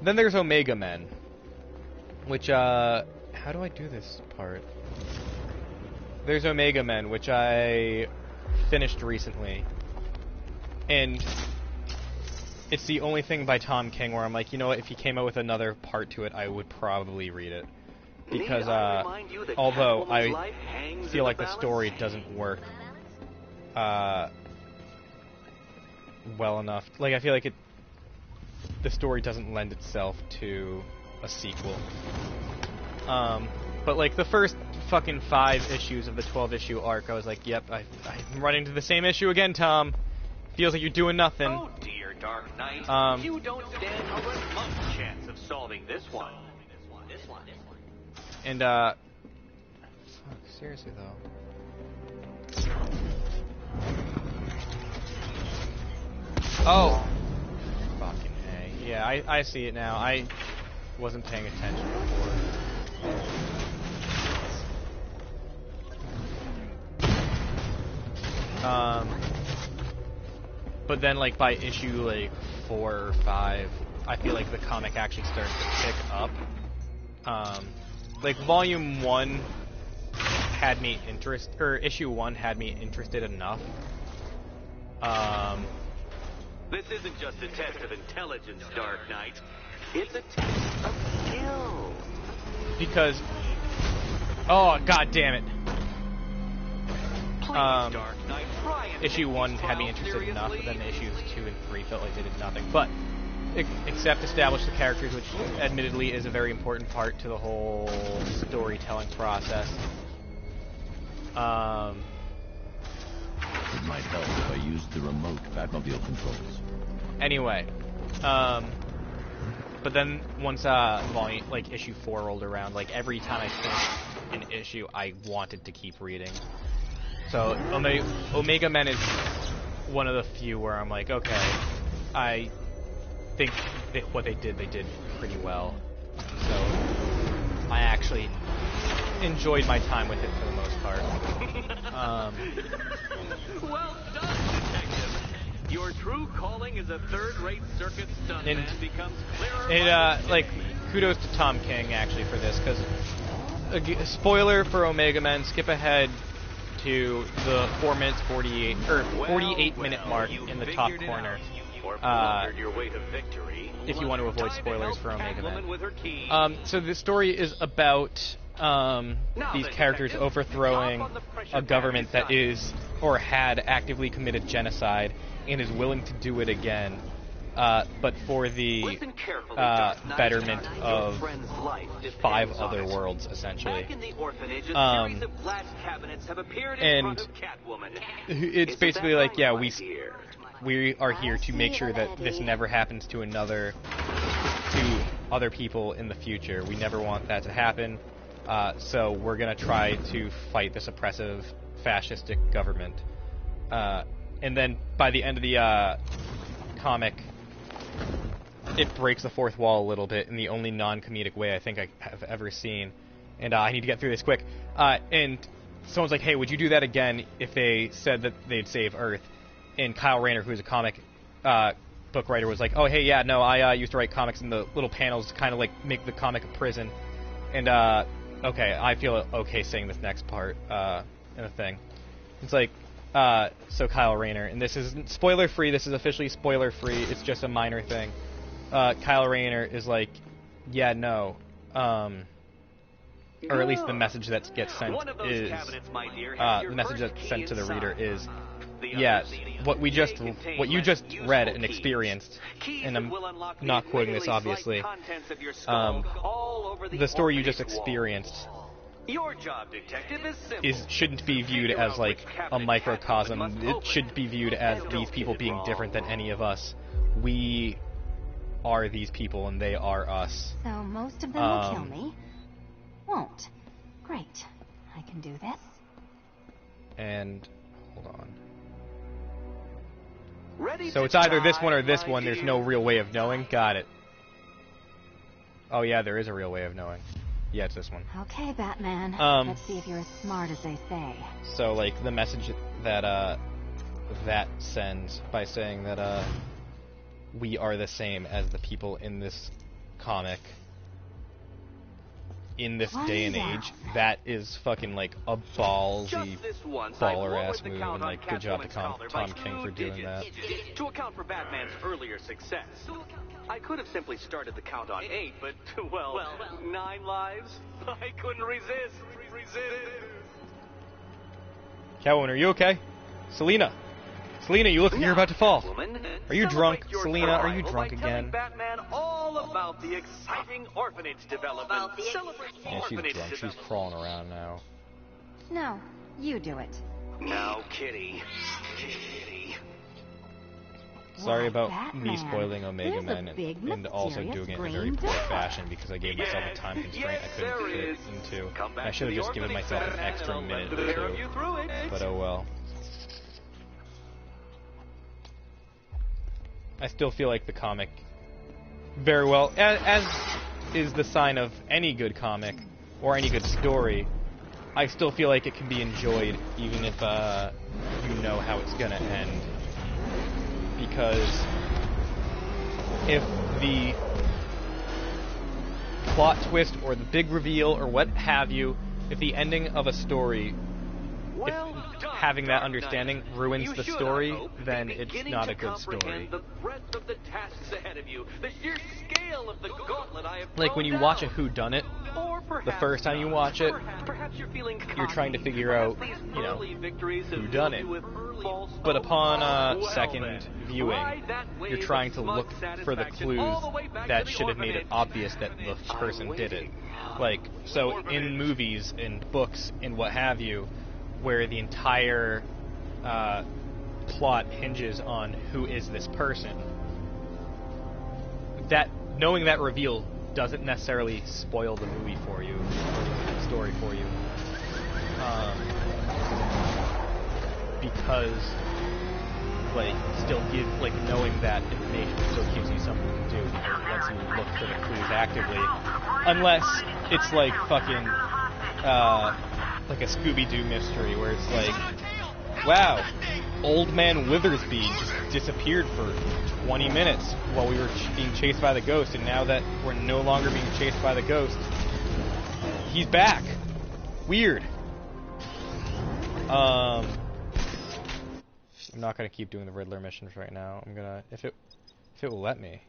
Then there's Omega Men, which how do I do this part? There's Omega Men, which I finished recently, and it's the only thing by Tom King where I'm like, you know what, if he came out with another part to it, I would probably read it. Because, although I feel like the story doesn't work, well enough. Like, I feel like the story doesn't lend itself to a sequel. But, like, the first fucking 5 issues of the 12-issue arc, I was like, yep, I'm running to the same issue again, Tom. Feels like you're doing nothing. Oh dear, Dark Knight. You don't stand a remote chance of solving this one. And, fuck, seriously, though. Oh! Fucking A. Yeah, I see it now. I wasn't paying attention before. But then, like, by issue, like, 4 or 5, I feel like the comic actually starts to pick up. Like, Volume 1 had me issue 1 had me interested enough. This isn't just a test of intelligence, Dark Knight. It's a test of skill. Because... Oh, god damn it. Issue 1 had me interested enough, but then issues 2 and 3 felt like they did nothing. But, except establish the characters, which admittedly is a very important part to the whole storytelling process. It might help if I used the remote Batmobile controls. Anyway, but then once issue 4 rolled around, like every time I finished an issue, I wanted to keep reading. So Omega Men is one of the few where I'm like, okay, I think that what they did pretty well. So I actually enjoyed my time with it for the most part. Well done, detective. Your true calling as a third-rate circus stuntman becomes clearer. Kudos to Tom King actually for this, because spoiler for Omega Men. Skip ahead to the 4-minute 48-minute mark in the top corner. If you want to avoid spoilers for Omega Men. So the story is about these characters overthrowing a government that is or had actively committed genocide and is willing to do it again, but for the betterment of 5 other worlds, essentially. And it's basically like, yeah, we are here to make sure that this never happens to other people in the future. We never want that to happen. So we're gonna try to fight this oppressive, fascistic government. And then by the end of the comic, it breaks the fourth wall a little bit in the only non-comedic way I think I have ever seen. And I need to get through this quick. And someone's like, hey, would you do that again if they said that they'd save Earth? And Kyle Rayner, who's a comic book writer, was like, oh, hey, yeah, no, I used to write comics in the little panels to kind of like make the comic a prison. And, okay, I feel okay saying this next part in the thing. It's like, so Kyle Rayner, and this isn't spoiler-free, this is officially spoiler-free, it's just a minor thing. Kyle Rayner is like, yeah, no, or at least the message that gets sent is, the message that's sent to the reader is, yeah, what you just read and experienced, and I'm not quoting this obviously, the story you just experienced your job, detective, is shouldn't be viewed as like a microcosm. It should be viewed as these people being different than any of us. We are these people and they are us. So most of them will kill me. Won't. Great. I can do this. And hold on. So it's either this one or this one. There's no real way of knowing. Got it. Oh yeah, there is a real way of knowing. Yeah, it's this one. Okay, Batman. Let's see if you're as smart as they say. So, like, the message that, that sends by saying that, we are the same as the people in this comic in this day and age, that is fucking, like, a ballsy, baller-ass move, and, like, good job to Tom King for doing that. To account for Batman's earlier success, I could have simply started the count on 8, but, well, 9 lives? I couldn't resist. Catwoman, are you okay? Selina, you look like you're about to fall. Are you drunk? Selina, are you drunk again? Batman all about the exciting orphanage development. Yeah, she's drunk. She's crawling around now. No, you do it. Now, Kitty. Sorry about me spoiling Omega Men and also doing it in a very poor fashion because I gave myself a time constraint I couldn't fit into. I should have just given myself an extra minute or two, but oh well. I still feel like the comic very well, as is the sign of any good comic or any good story, I still feel like it can be enjoyed even if you know how it's gonna end. Because if the plot twist or the big reveal or what have you, if the ending of a story, if having that understanding ruins the story, then it's not a good story. Like when you watch a whodunit, the first time you watch it, you're trying to figure out, you know, who done it. But upon second viewing, you're trying to look for the clues that should have made it obvious that the person did it. Like, so in movies, in books, and what have you, where the entire plot hinges on who is this person, that knowing that reveal doesn't necessarily spoil the movie for you, or the story for you, because like still give like knowing that information still gives you something to do, because it lets you look for the clues actively, unless it's like fucking like a Scooby-Doo mystery where it's like, wow, Old Man Withersby just disappeared for 20 minutes while we were being chased by the ghost, and now that we're no longer being chased by the ghost, he's back. Weird. I'm not gonna keep doing the Riddler missions right now. I'm gonna, if it will let me.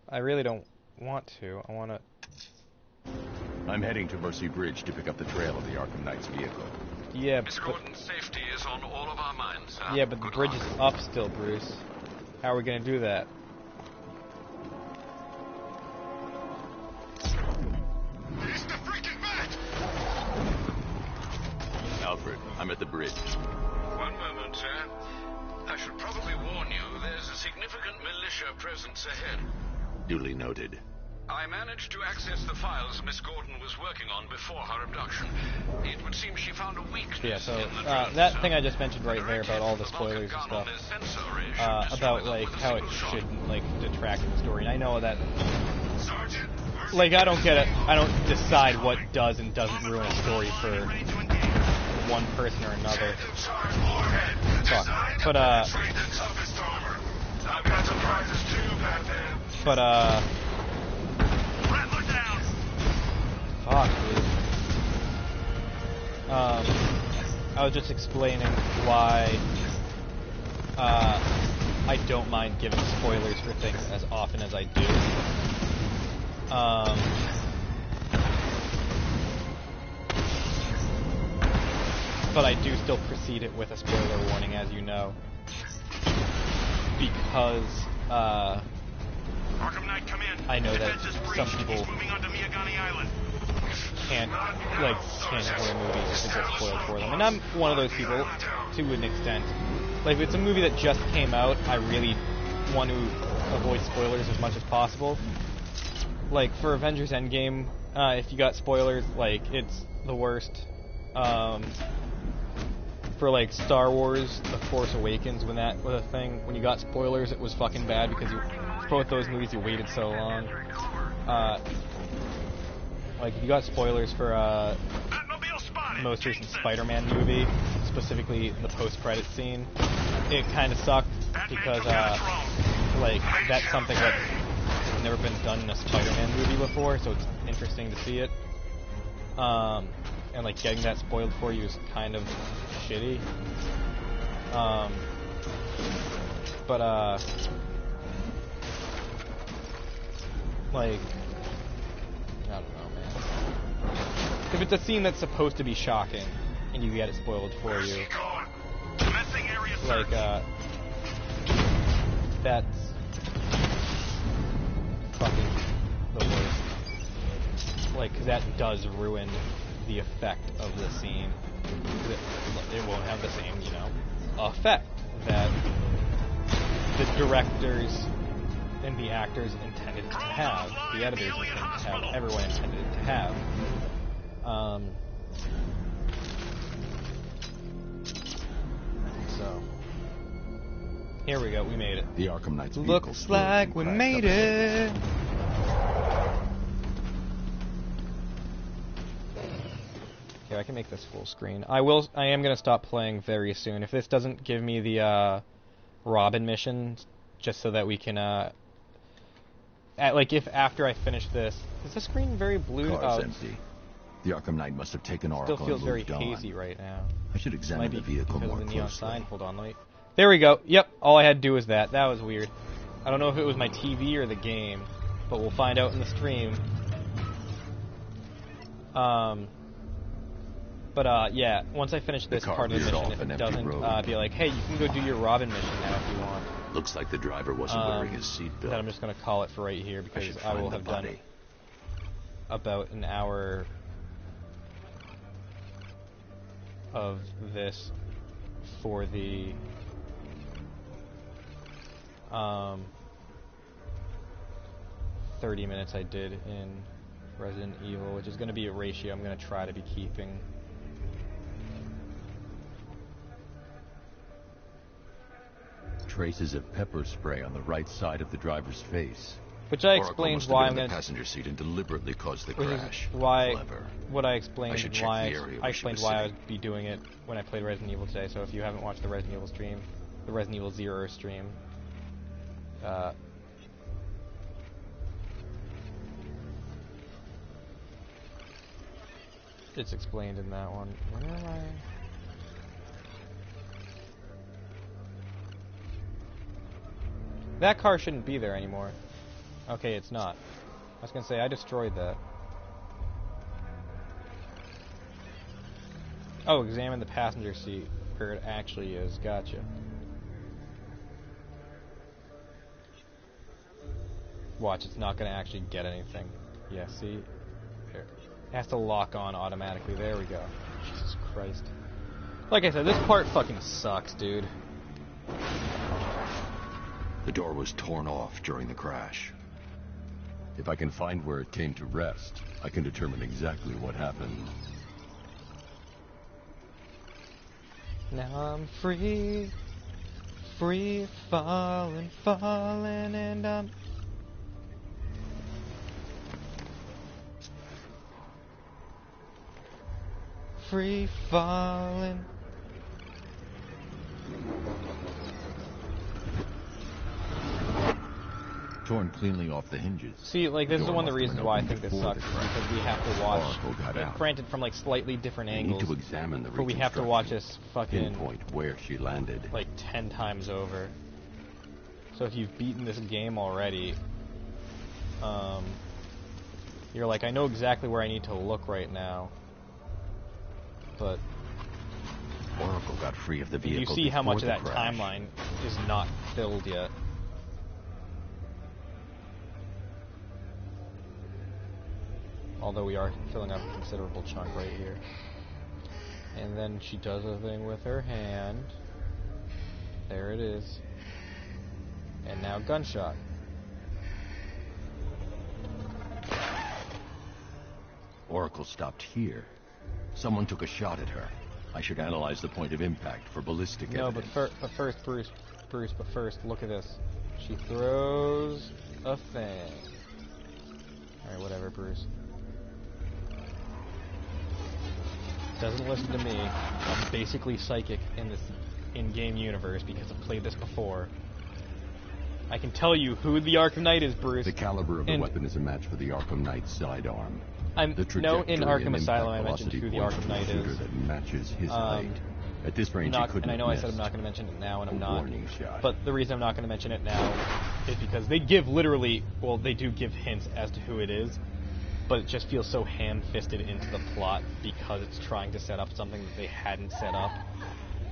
I really don't want to. I want to. I'm heading to Mercy Bridge to pick up the trail of the Arkham Knight's vehicle. Yeah, Miss Gordon's safety is on all of our minds, sir. Yeah, but the bridge is up still, Bruce. How are we gonna do that? It's the freaking bat! Alfred, I'm at the bridge. One moment, sir. I should probably warn you, there's a significant militia presence ahead. Duly noted. I managed to access the files Miss Gordon was working on before her abduction. It would seem she found a weakness. Yeah, so in the that thing I just mentioned right there about all the spoilers and stuff, about like how it shouldn't like detract from the story. And I know that, like, I don't get it. I don't decide what does and doesn't ruin a story for one person or another. Fuck. Fuck, dude. I was just explaining why I don't mind giving spoilers for things as often as I do. But I do still precede it with a spoiler warning, as you know, because I know that some people can't enjoy movies if it gets spoiled for them, and I'm one of those people to an extent. Like, if it's a movie that just came out, I really want to avoid spoilers as much as possible. Like for Avengers Endgame, if you got spoilers, like, it's the worst. For like Star Wars, The Force Awakens, when that was a thing, when you got spoilers, it was fucking bad because both those movies you waited so long. Like if you got spoilers for the most recent Spider-Man movie, specifically the post-credit scene, it kind of sucked because like that's something that's never been done in a Spider-Man movie before, so it's interesting to see it. And like getting that spoiled for you is kind of shitty. Like, I don't know, man. If it's a scene that's supposed to be shocking and you get it spoiled for you, like, that's fucking the worst. Like, 'cause that does ruin the effect of the scene. It won't have the same, you know, effect that the directors and the actors intended to have, the editors intended to have, everyone intended it to have. So, Here we go, we made it. The Arkham Knight's vehicle Looks like we made it. Okay, I can make this full screen. I am gonna stop playing very soon. If this doesn't give me the Robin mission, just so that we can like if after I finish this, is the screen very blue? Car's empty. The Arkham Knight must have taken Oracle. Still feels very on. hazy right now. I should examine the vehicle more of the neon closely. sign. Hold on, let me. There we go. Yep, all I had to do was that. That was weird. I don't know if it was my TV or the game, but we'll find out in the stream. Yeah, once I finish this part of the mission, if it doesn't, be like, hey, you can go do your Robin mission now if you want. Looks like the driver wasn't wearing his seatbelt. Then I'm just going to call it for right here, because I will have done about an hour of this for the 30 minutes I did in Resident Evil, which is going to be a ratio I'm going to try to be keeping. Traces of pepper spray on the right side of the driver's face. Which I explained why I'm in going the passenger seat and deliberately caused the which crash. is why Clever. what I explained why I explained why I sitting. would be doing it when I played Resident Evil today. So if you haven't watched the Resident Evil stream, the Resident Evil 0 stream, it's explained in that one. Where am I? That car shouldn't be there anymore. Okay, it's not. I was gonna say, I destroyed that. Oh, examine the passenger seat where it actually is. Gotcha. Watch, it's not gonna actually get anything. Yeah, see? There. It has to lock on automatically. There we go. Jesus Christ. Like I said, this part fucking sucks, dude. The door was torn off during the crash. If I can find where it came to rest, I can determine exactly what happened. Now I'm free, free falling, falling, and I'm... free falling. Torn cleanly off the hinges. See, like, this is one of the reasons why I think this sucks, because we have to watch, granted from, like, slightly different angles, need to examine the but we have to watch this fucking, pinpoint where she landed, like, 10 times over. So if you've beaten this game already, you're like, I know exactly where I need to look right now, but... Oracle got free of the vehicle. You see how much of that crash. timeline is not filled yet. Although we are filling up a considerable chunk right here. And then she does a thing with her hand. There it is. And now gunshot. Oracle stopped here. Someone took a shot at her. I should analyze the point of impact for ballistic evidence. But first, Bruce, look at this. She throws a thing. Alright, whatever, Bruce. Doesn't listen to me. I'm basically psychic in this in-game universe because I've played this before. I can tell you who the Arkham Knight is, Bruce. The caliber of the weapon is a match for the Arkham Knight's sidearm. No, in Arkham Asylum I mentioned who the Arkham Knight is. That matches his height. At this range, he couldn't and I know I said I'm not going to mention it now, and I'm not. But the reason I'm not going to mention it now is because they give literally, well, they do give hints as to who it is, but it just feels so ham-fisted into the plot because it's trying to set up something that they hadn't set up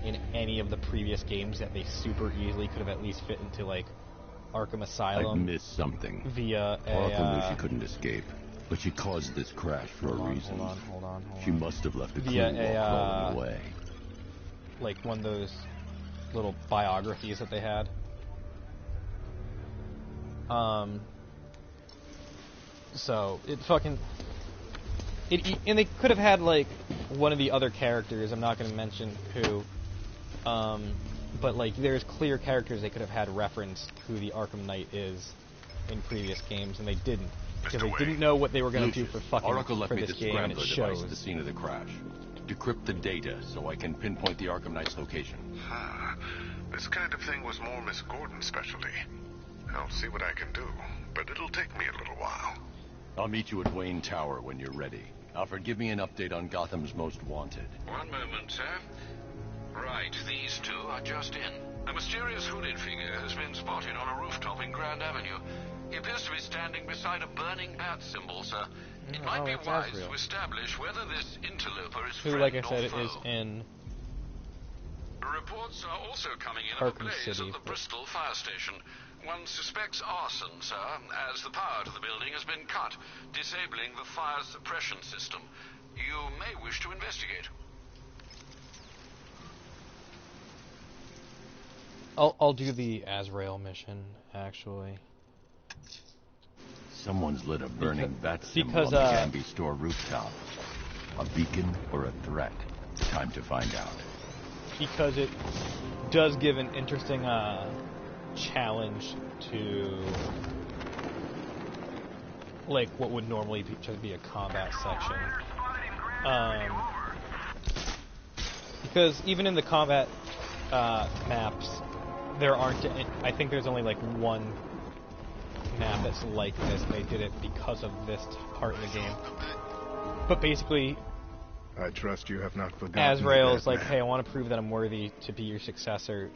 in any of the previous games that they super easily could have at least fit into, like, Arkham Asylum. I've missed something. Via a... Oracle knew she couldn't escape, but she caused this crash for a reason. Hold on. She must have left a clue while crawling away. Like one of those little biographies that they had. So it fucking and they could have had like one of the other characters, I'm not going to mention who, but like there's clear characters they could have had reference who the Arkham Knight is in previous games, and they didn't. Because they didn't know what they were going to do for fucking Oracle left for me this the game, and it scrambler device shows. at the scene of the crash. Decrypt the data so I can pinpoint the Arkham Knight's location. Ah, this kind of thing was more Miss Gordon's specialty. I'll see what I can do, but it'll take me a little while. I'll meet you at Wayne Tower when you're ready. Alfred, give me an update on Gotham's Most Wanted. One moment, sir. Right, these two are just in. A mysterious hooded figure has been spotted on a rooftop in Grand Avenue. He appears to be standing beside a burning bat symbol, sir. It might be wise to establish whether this interloper is who, friend like I or said, foe. is in Reports are also coming in of a Arkham blaze City, at the Bristol fire station. One suspects arson, sir, as the power to the building has been cut, disabling the fire suppression system. You may wish to investigate. I'll do the Azrael mission, actually. Someone's lit a burning bat symbol because, on the Canby store rooftop. A beacon or a threat? Time to find out. Because it does give an interesting challenge to like what would normally just be a combat section. Because even in the combat maps, there aren't. I think there's only like one map that's like this. They did it because of this part of the game. But basically, I trust you have not forgotten. Azrael's like, hey, I want to prove that I'm worthy to be your successor.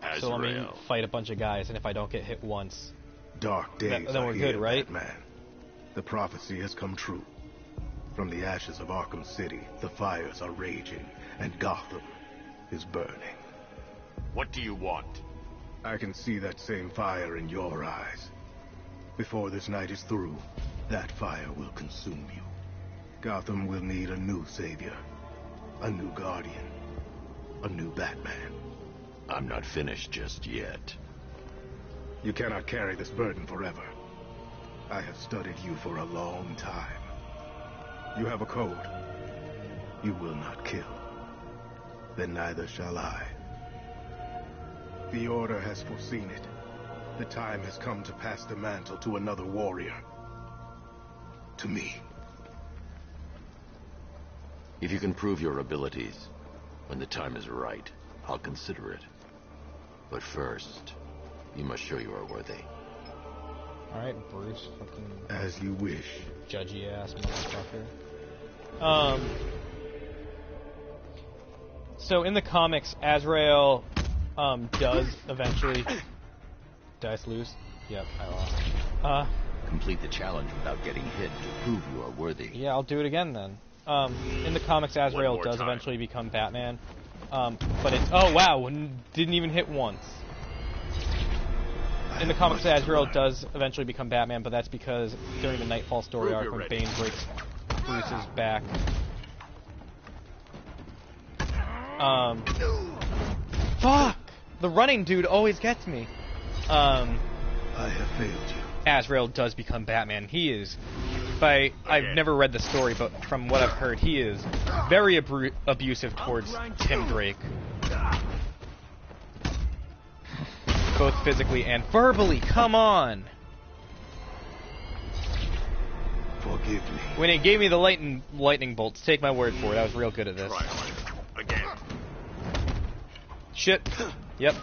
Azrael. So let me fight a bunch of guys, and if I don't get hit once, dark days then we're good, right? Man, the prophecy has come true. From the ashes of Arkham City, the fires are raging, and Gotham is burning. What do you want? I can see that same fire in your eyes. Before this night is through, that fire will consume you. Gotham will need a new savior, a new guardian, a new Batman. I'm not finished just yet. You cannot carry this burden forever. I have studied you for a long time. You have a code. You will not kill. Then neither shall I. The Order has foreseen it. The time has come to pass the mantle to another warrior. To me. If you can prove your abilities, when the time is right, I'll consider it. But first, you must show you are worthy. Alright, Bruce, fucking... As you wish. Judgy ass motherfucker. So in the comics, Azrael, does eventually... Did I lose? Yep, I lost. Complete the challenge without getting hit to prove you are worthy. Yeah, I'll do it again then. In the comics, Azrael does eventually become Batman. But it's... Oh, wow, didn't even hit once. In the comics, Azrael does eventually become Batman, but that's because during the Nightfall story arc, when Bane breaks Bruce's back... Fuck! The running dude always gets me. I have failed you. Azrael does become Batman. He is... I've never read the story, but from what I've heard, he is very abusive towards Tim Drake. Both physically and verbally. Come on! Forgive me. When he gave me the lightning bolts, take my word for it, I was real good at this. Again. Shit. Yep.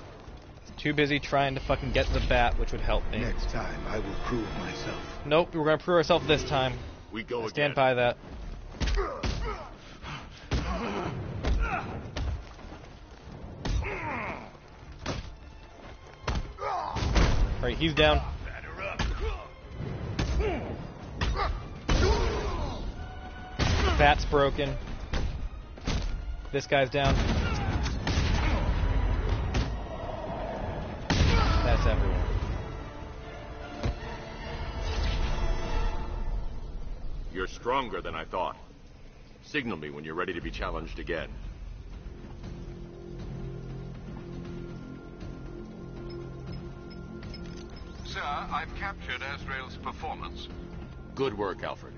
Too busy trying to fucking get the bat, which would help me. Next time, I will prove myself. Nope, we're gonna prove ourselves this time. We go again. Stand by that. Alright, he's down. Bat's broken. This guy's down. That's everyone. You're stronger than I thought. Signal me when you're ready to be challenged again. Sir, I've captured Azrael's performance. Good work, Alfred.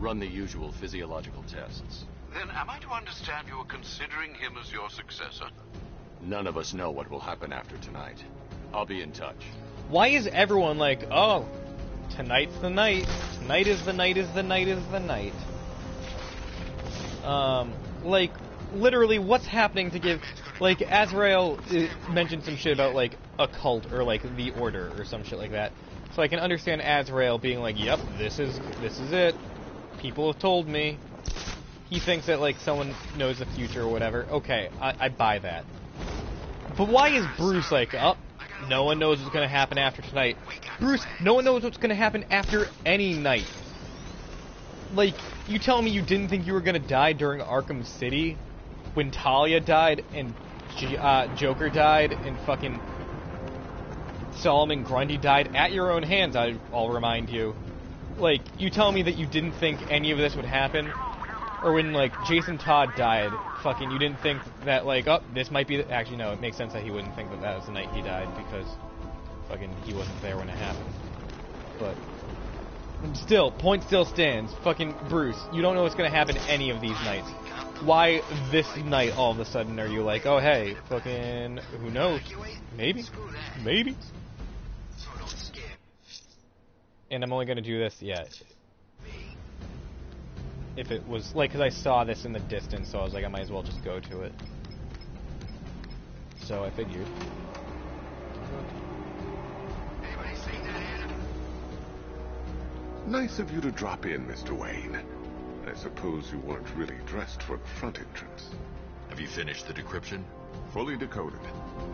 Run the usual physiological tests. Then am I to understand you're considering him as your successor? None of us know what will happen after tonight. I'll be in touch. Why is everyone like, oh, tonight's the night. Tonight is the night is the night is the night. Like, literally, what's happening to give... Like, Azrael mentioned some shit about, like, a cult or, like, the Order or some shit like that. So I can understand Azrael being like, yep, this is it. People have told me. He thinks that, like, someone knows the future or whatever. Okay, I buy that. But why is Bruce like, oh, no one knows what's going to happen after tonight? Bruce, no one knows what's going to happen after any night. Like, you tell me you didn't think you were going to die during Arkham City? When Talia died, and Joker died, and fucking Solomon Grundy died at your own hands, I'll remind you. Like, you tell me that you didn't think any of this would happen? Or when, like, Jason Todd died, fucking, you didn't think that, like, oh, this might be the... Actually, no, it makes sense that he wouldn't think that that was the night he died, because fucking he wasn't there when it happened. But still, point still stands. Fucking Bruce, you don't know what's gonna happen any of these nights. Why this night, all of a sudden, are you like, oh, hey, fucking, who knows? Maybe? Maybe? And I'm only gonna do this, yeah. If it was, like, because I saw this in the distance, so I was like, I might as well just go to it. So I figured. Nice of you to drop in, Mr. Wayne. I suppose you weren't really dressed for the front entrance. Have you finished the decryption? Fully decoded.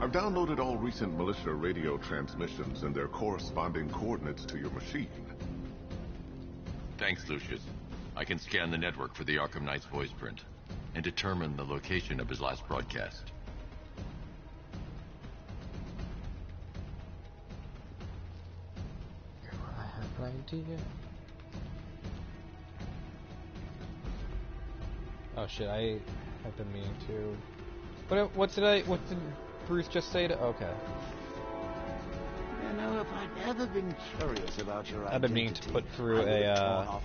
I've downloaded all recent militia radio transmissions and their corresponding coordinates to your machine. Thanks, Lucius. I can scan the network for the Arkham Knight's voice print and determine the location of his last broadcast. I have an idea. Oh shit, I have been meaning to... What did Bruce just say to... Okay. You know, if I'd ever been curious about your identity, I've been meaning to put through a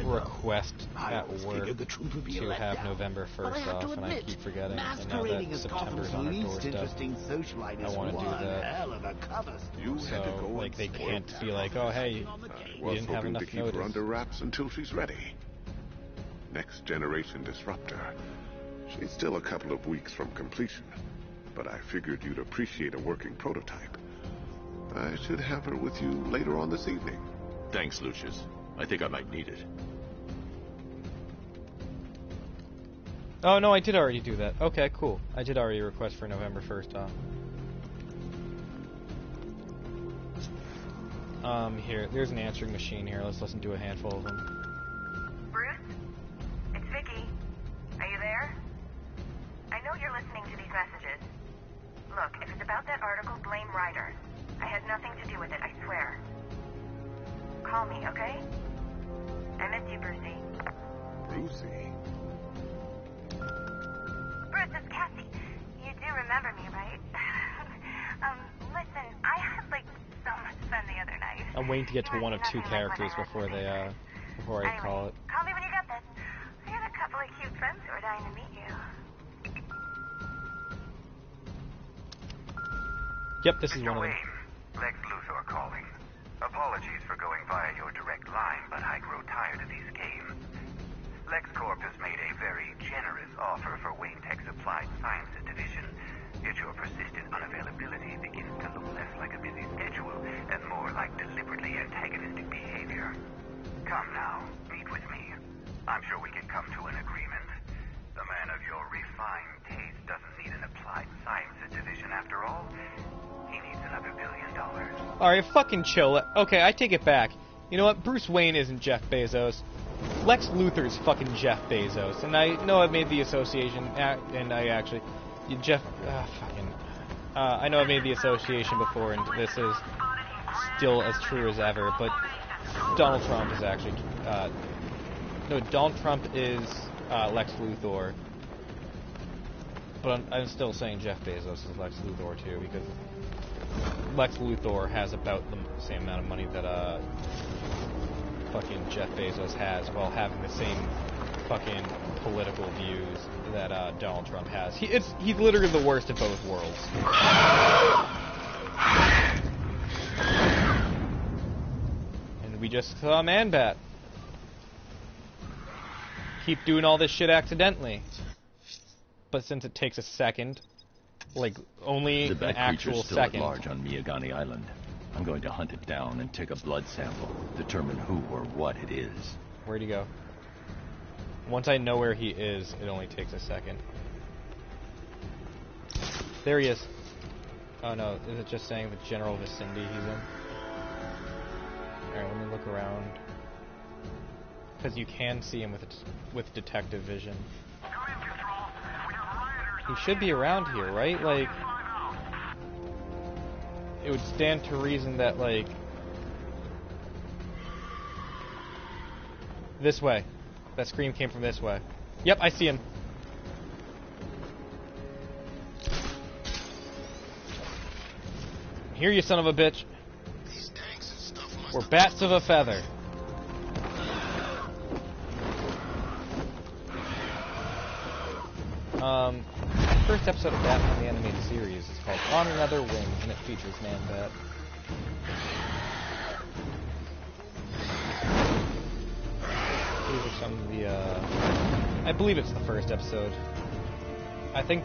request at work to have November 1st off, and I keep forgetting. And now that September's on our doorstep, I want to do that. So, like, they can't be like, oh, hey, we didn't have enough to keep notice. her under wraps until she's ready. Next generation disruptor. She's still a couple of weeks from completion, but I figured you'd appreciate a working prototype. I should have her with you later on this evening. Thanks, Lucius. I think I might need it. Oh, no, I did already do that. Okay, cool. I did already request for November 1st off. Here, there's an answering machine here. Let's listen to a handful of them. Bruce? It's Vicky. Are you there? I know you're listening to these messages. Look, if it's about that article, blame Ryder. I had nothing to do with it, I swear. Call me, okay? I miss you, Brucey. Brucey? Bruce, it's Cassie. You do remember me, right? Listen, I had, like, so much fun the other night. I'm waiting to get to one of two characters before I call it. Call me when you get this. I have a couple of cute friends who are dying to meet you. Yep, this is one of them. Lex Luthor calling. Apologies for going via your direct line, but I grow tired of these games. LexCorp has made a very generous offer for Wayne Tech's Applied Sciences division, yet your persistent unavailability begins to look less like a busy schedule and more like deliberately antagonistic behavior. Come now, meet with me. I'm sure we can come to an agreement. A man of your refined taste doesn't need an Applied Sciences division after all. He needs another $1 billion. Alright, fucking chill. Okay, I take it back. You know what? Bruce Wayne isn't Jeff Bezos. Lex Luthor's fucking Jeff Bezos. And I know I've made the association, and I actually... I know I've made the association before, and this is still as true as ever, but Donald Trump is actually... no, Donald Trump is Lex Luthor. But I'm still saying Jeff Bezos is Lex Luthor, too, because Lex Luthor has about the same amount of money that fucking Jeff Bezos has, while having the same fucking political views that Donald Trump has. He's literally the worst of both worlds. And we just saw Man-Bat. Keep doing all this shit accidentally. But since it takes a second, like only an actual still second. At large on Miyagani Island. I'm going to hunt it down and take a blood sample, determine who or what it is. Where'd he go? Once I know where he is, it only takes a second. There he is. Oh no, is it just saying the general vicinity he's in? Alright, let me look around. Because you can see him with detective vision. He should be around here, right? Like, it would stand to reason that, like, this way. That scream came from this way. Yep, I see him. Here, you son of a bitch. We're bats of a feather. First episode of Batman the Animated Series is called On Another Wing, and it features Man-Bat. These are some of the, I believe it's the first episode. I think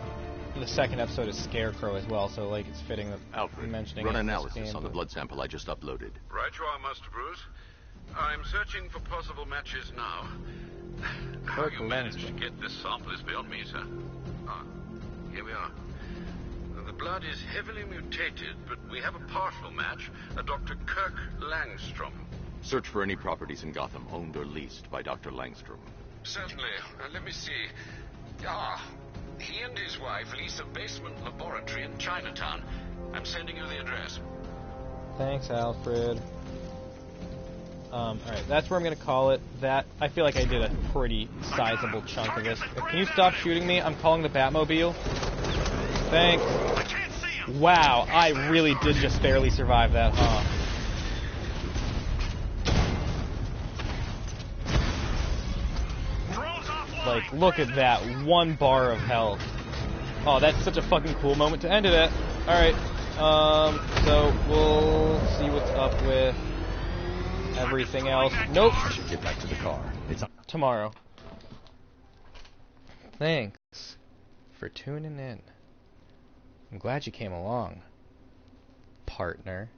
the second episode is Scarecrow as well, so, like, it's fitting that Alfred, mentioning run it analysis game, on the blood sample I just uploaded. Right you are, Master Bruce. I'm searching for possible matches now. How you managed to get this sample is beyond me, sir. Ah, here we are. The blood is heavily mutated, but we have a partial match, a Dr. Kirk Langstrom. Search for any properties in Gotham owned or leased by Dr. Langstrom. Certainly. Let me see. Ah, he and his wife lease a basement laboratory in Chinatown. I'm sending you the address. Thanks, Alfred. Alright, that's where I'm gonna call it. That, I feel like I did a pretty sizable chunk of this. Can you stop shooting me? I'm calling the Batmobile. Thanks. Wow, I really did just barely survive that, huh? Like, look at that. 1 bar of health. Oh, that's such a fucking cool moment to end it at. Alright, so we'll see what's up with everything else. Nope. I should get back to the car. It's tomorrow. Thanks for tuning in. I'm glad you came along, partner.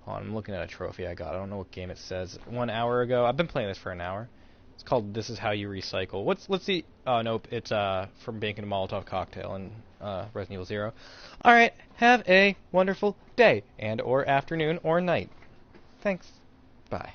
Oh, I'm looking at a trophy I got. I don't know what game it says. 1 hour ago. I've been playing this for an hour. It's called This Is How You Recycle. Let's see. Oh, nope. It's from Bacon and Molotov Cocktail in Resident Evil 0. Alright, have a wonderful day and or afternoon or night. Thanks. Bye.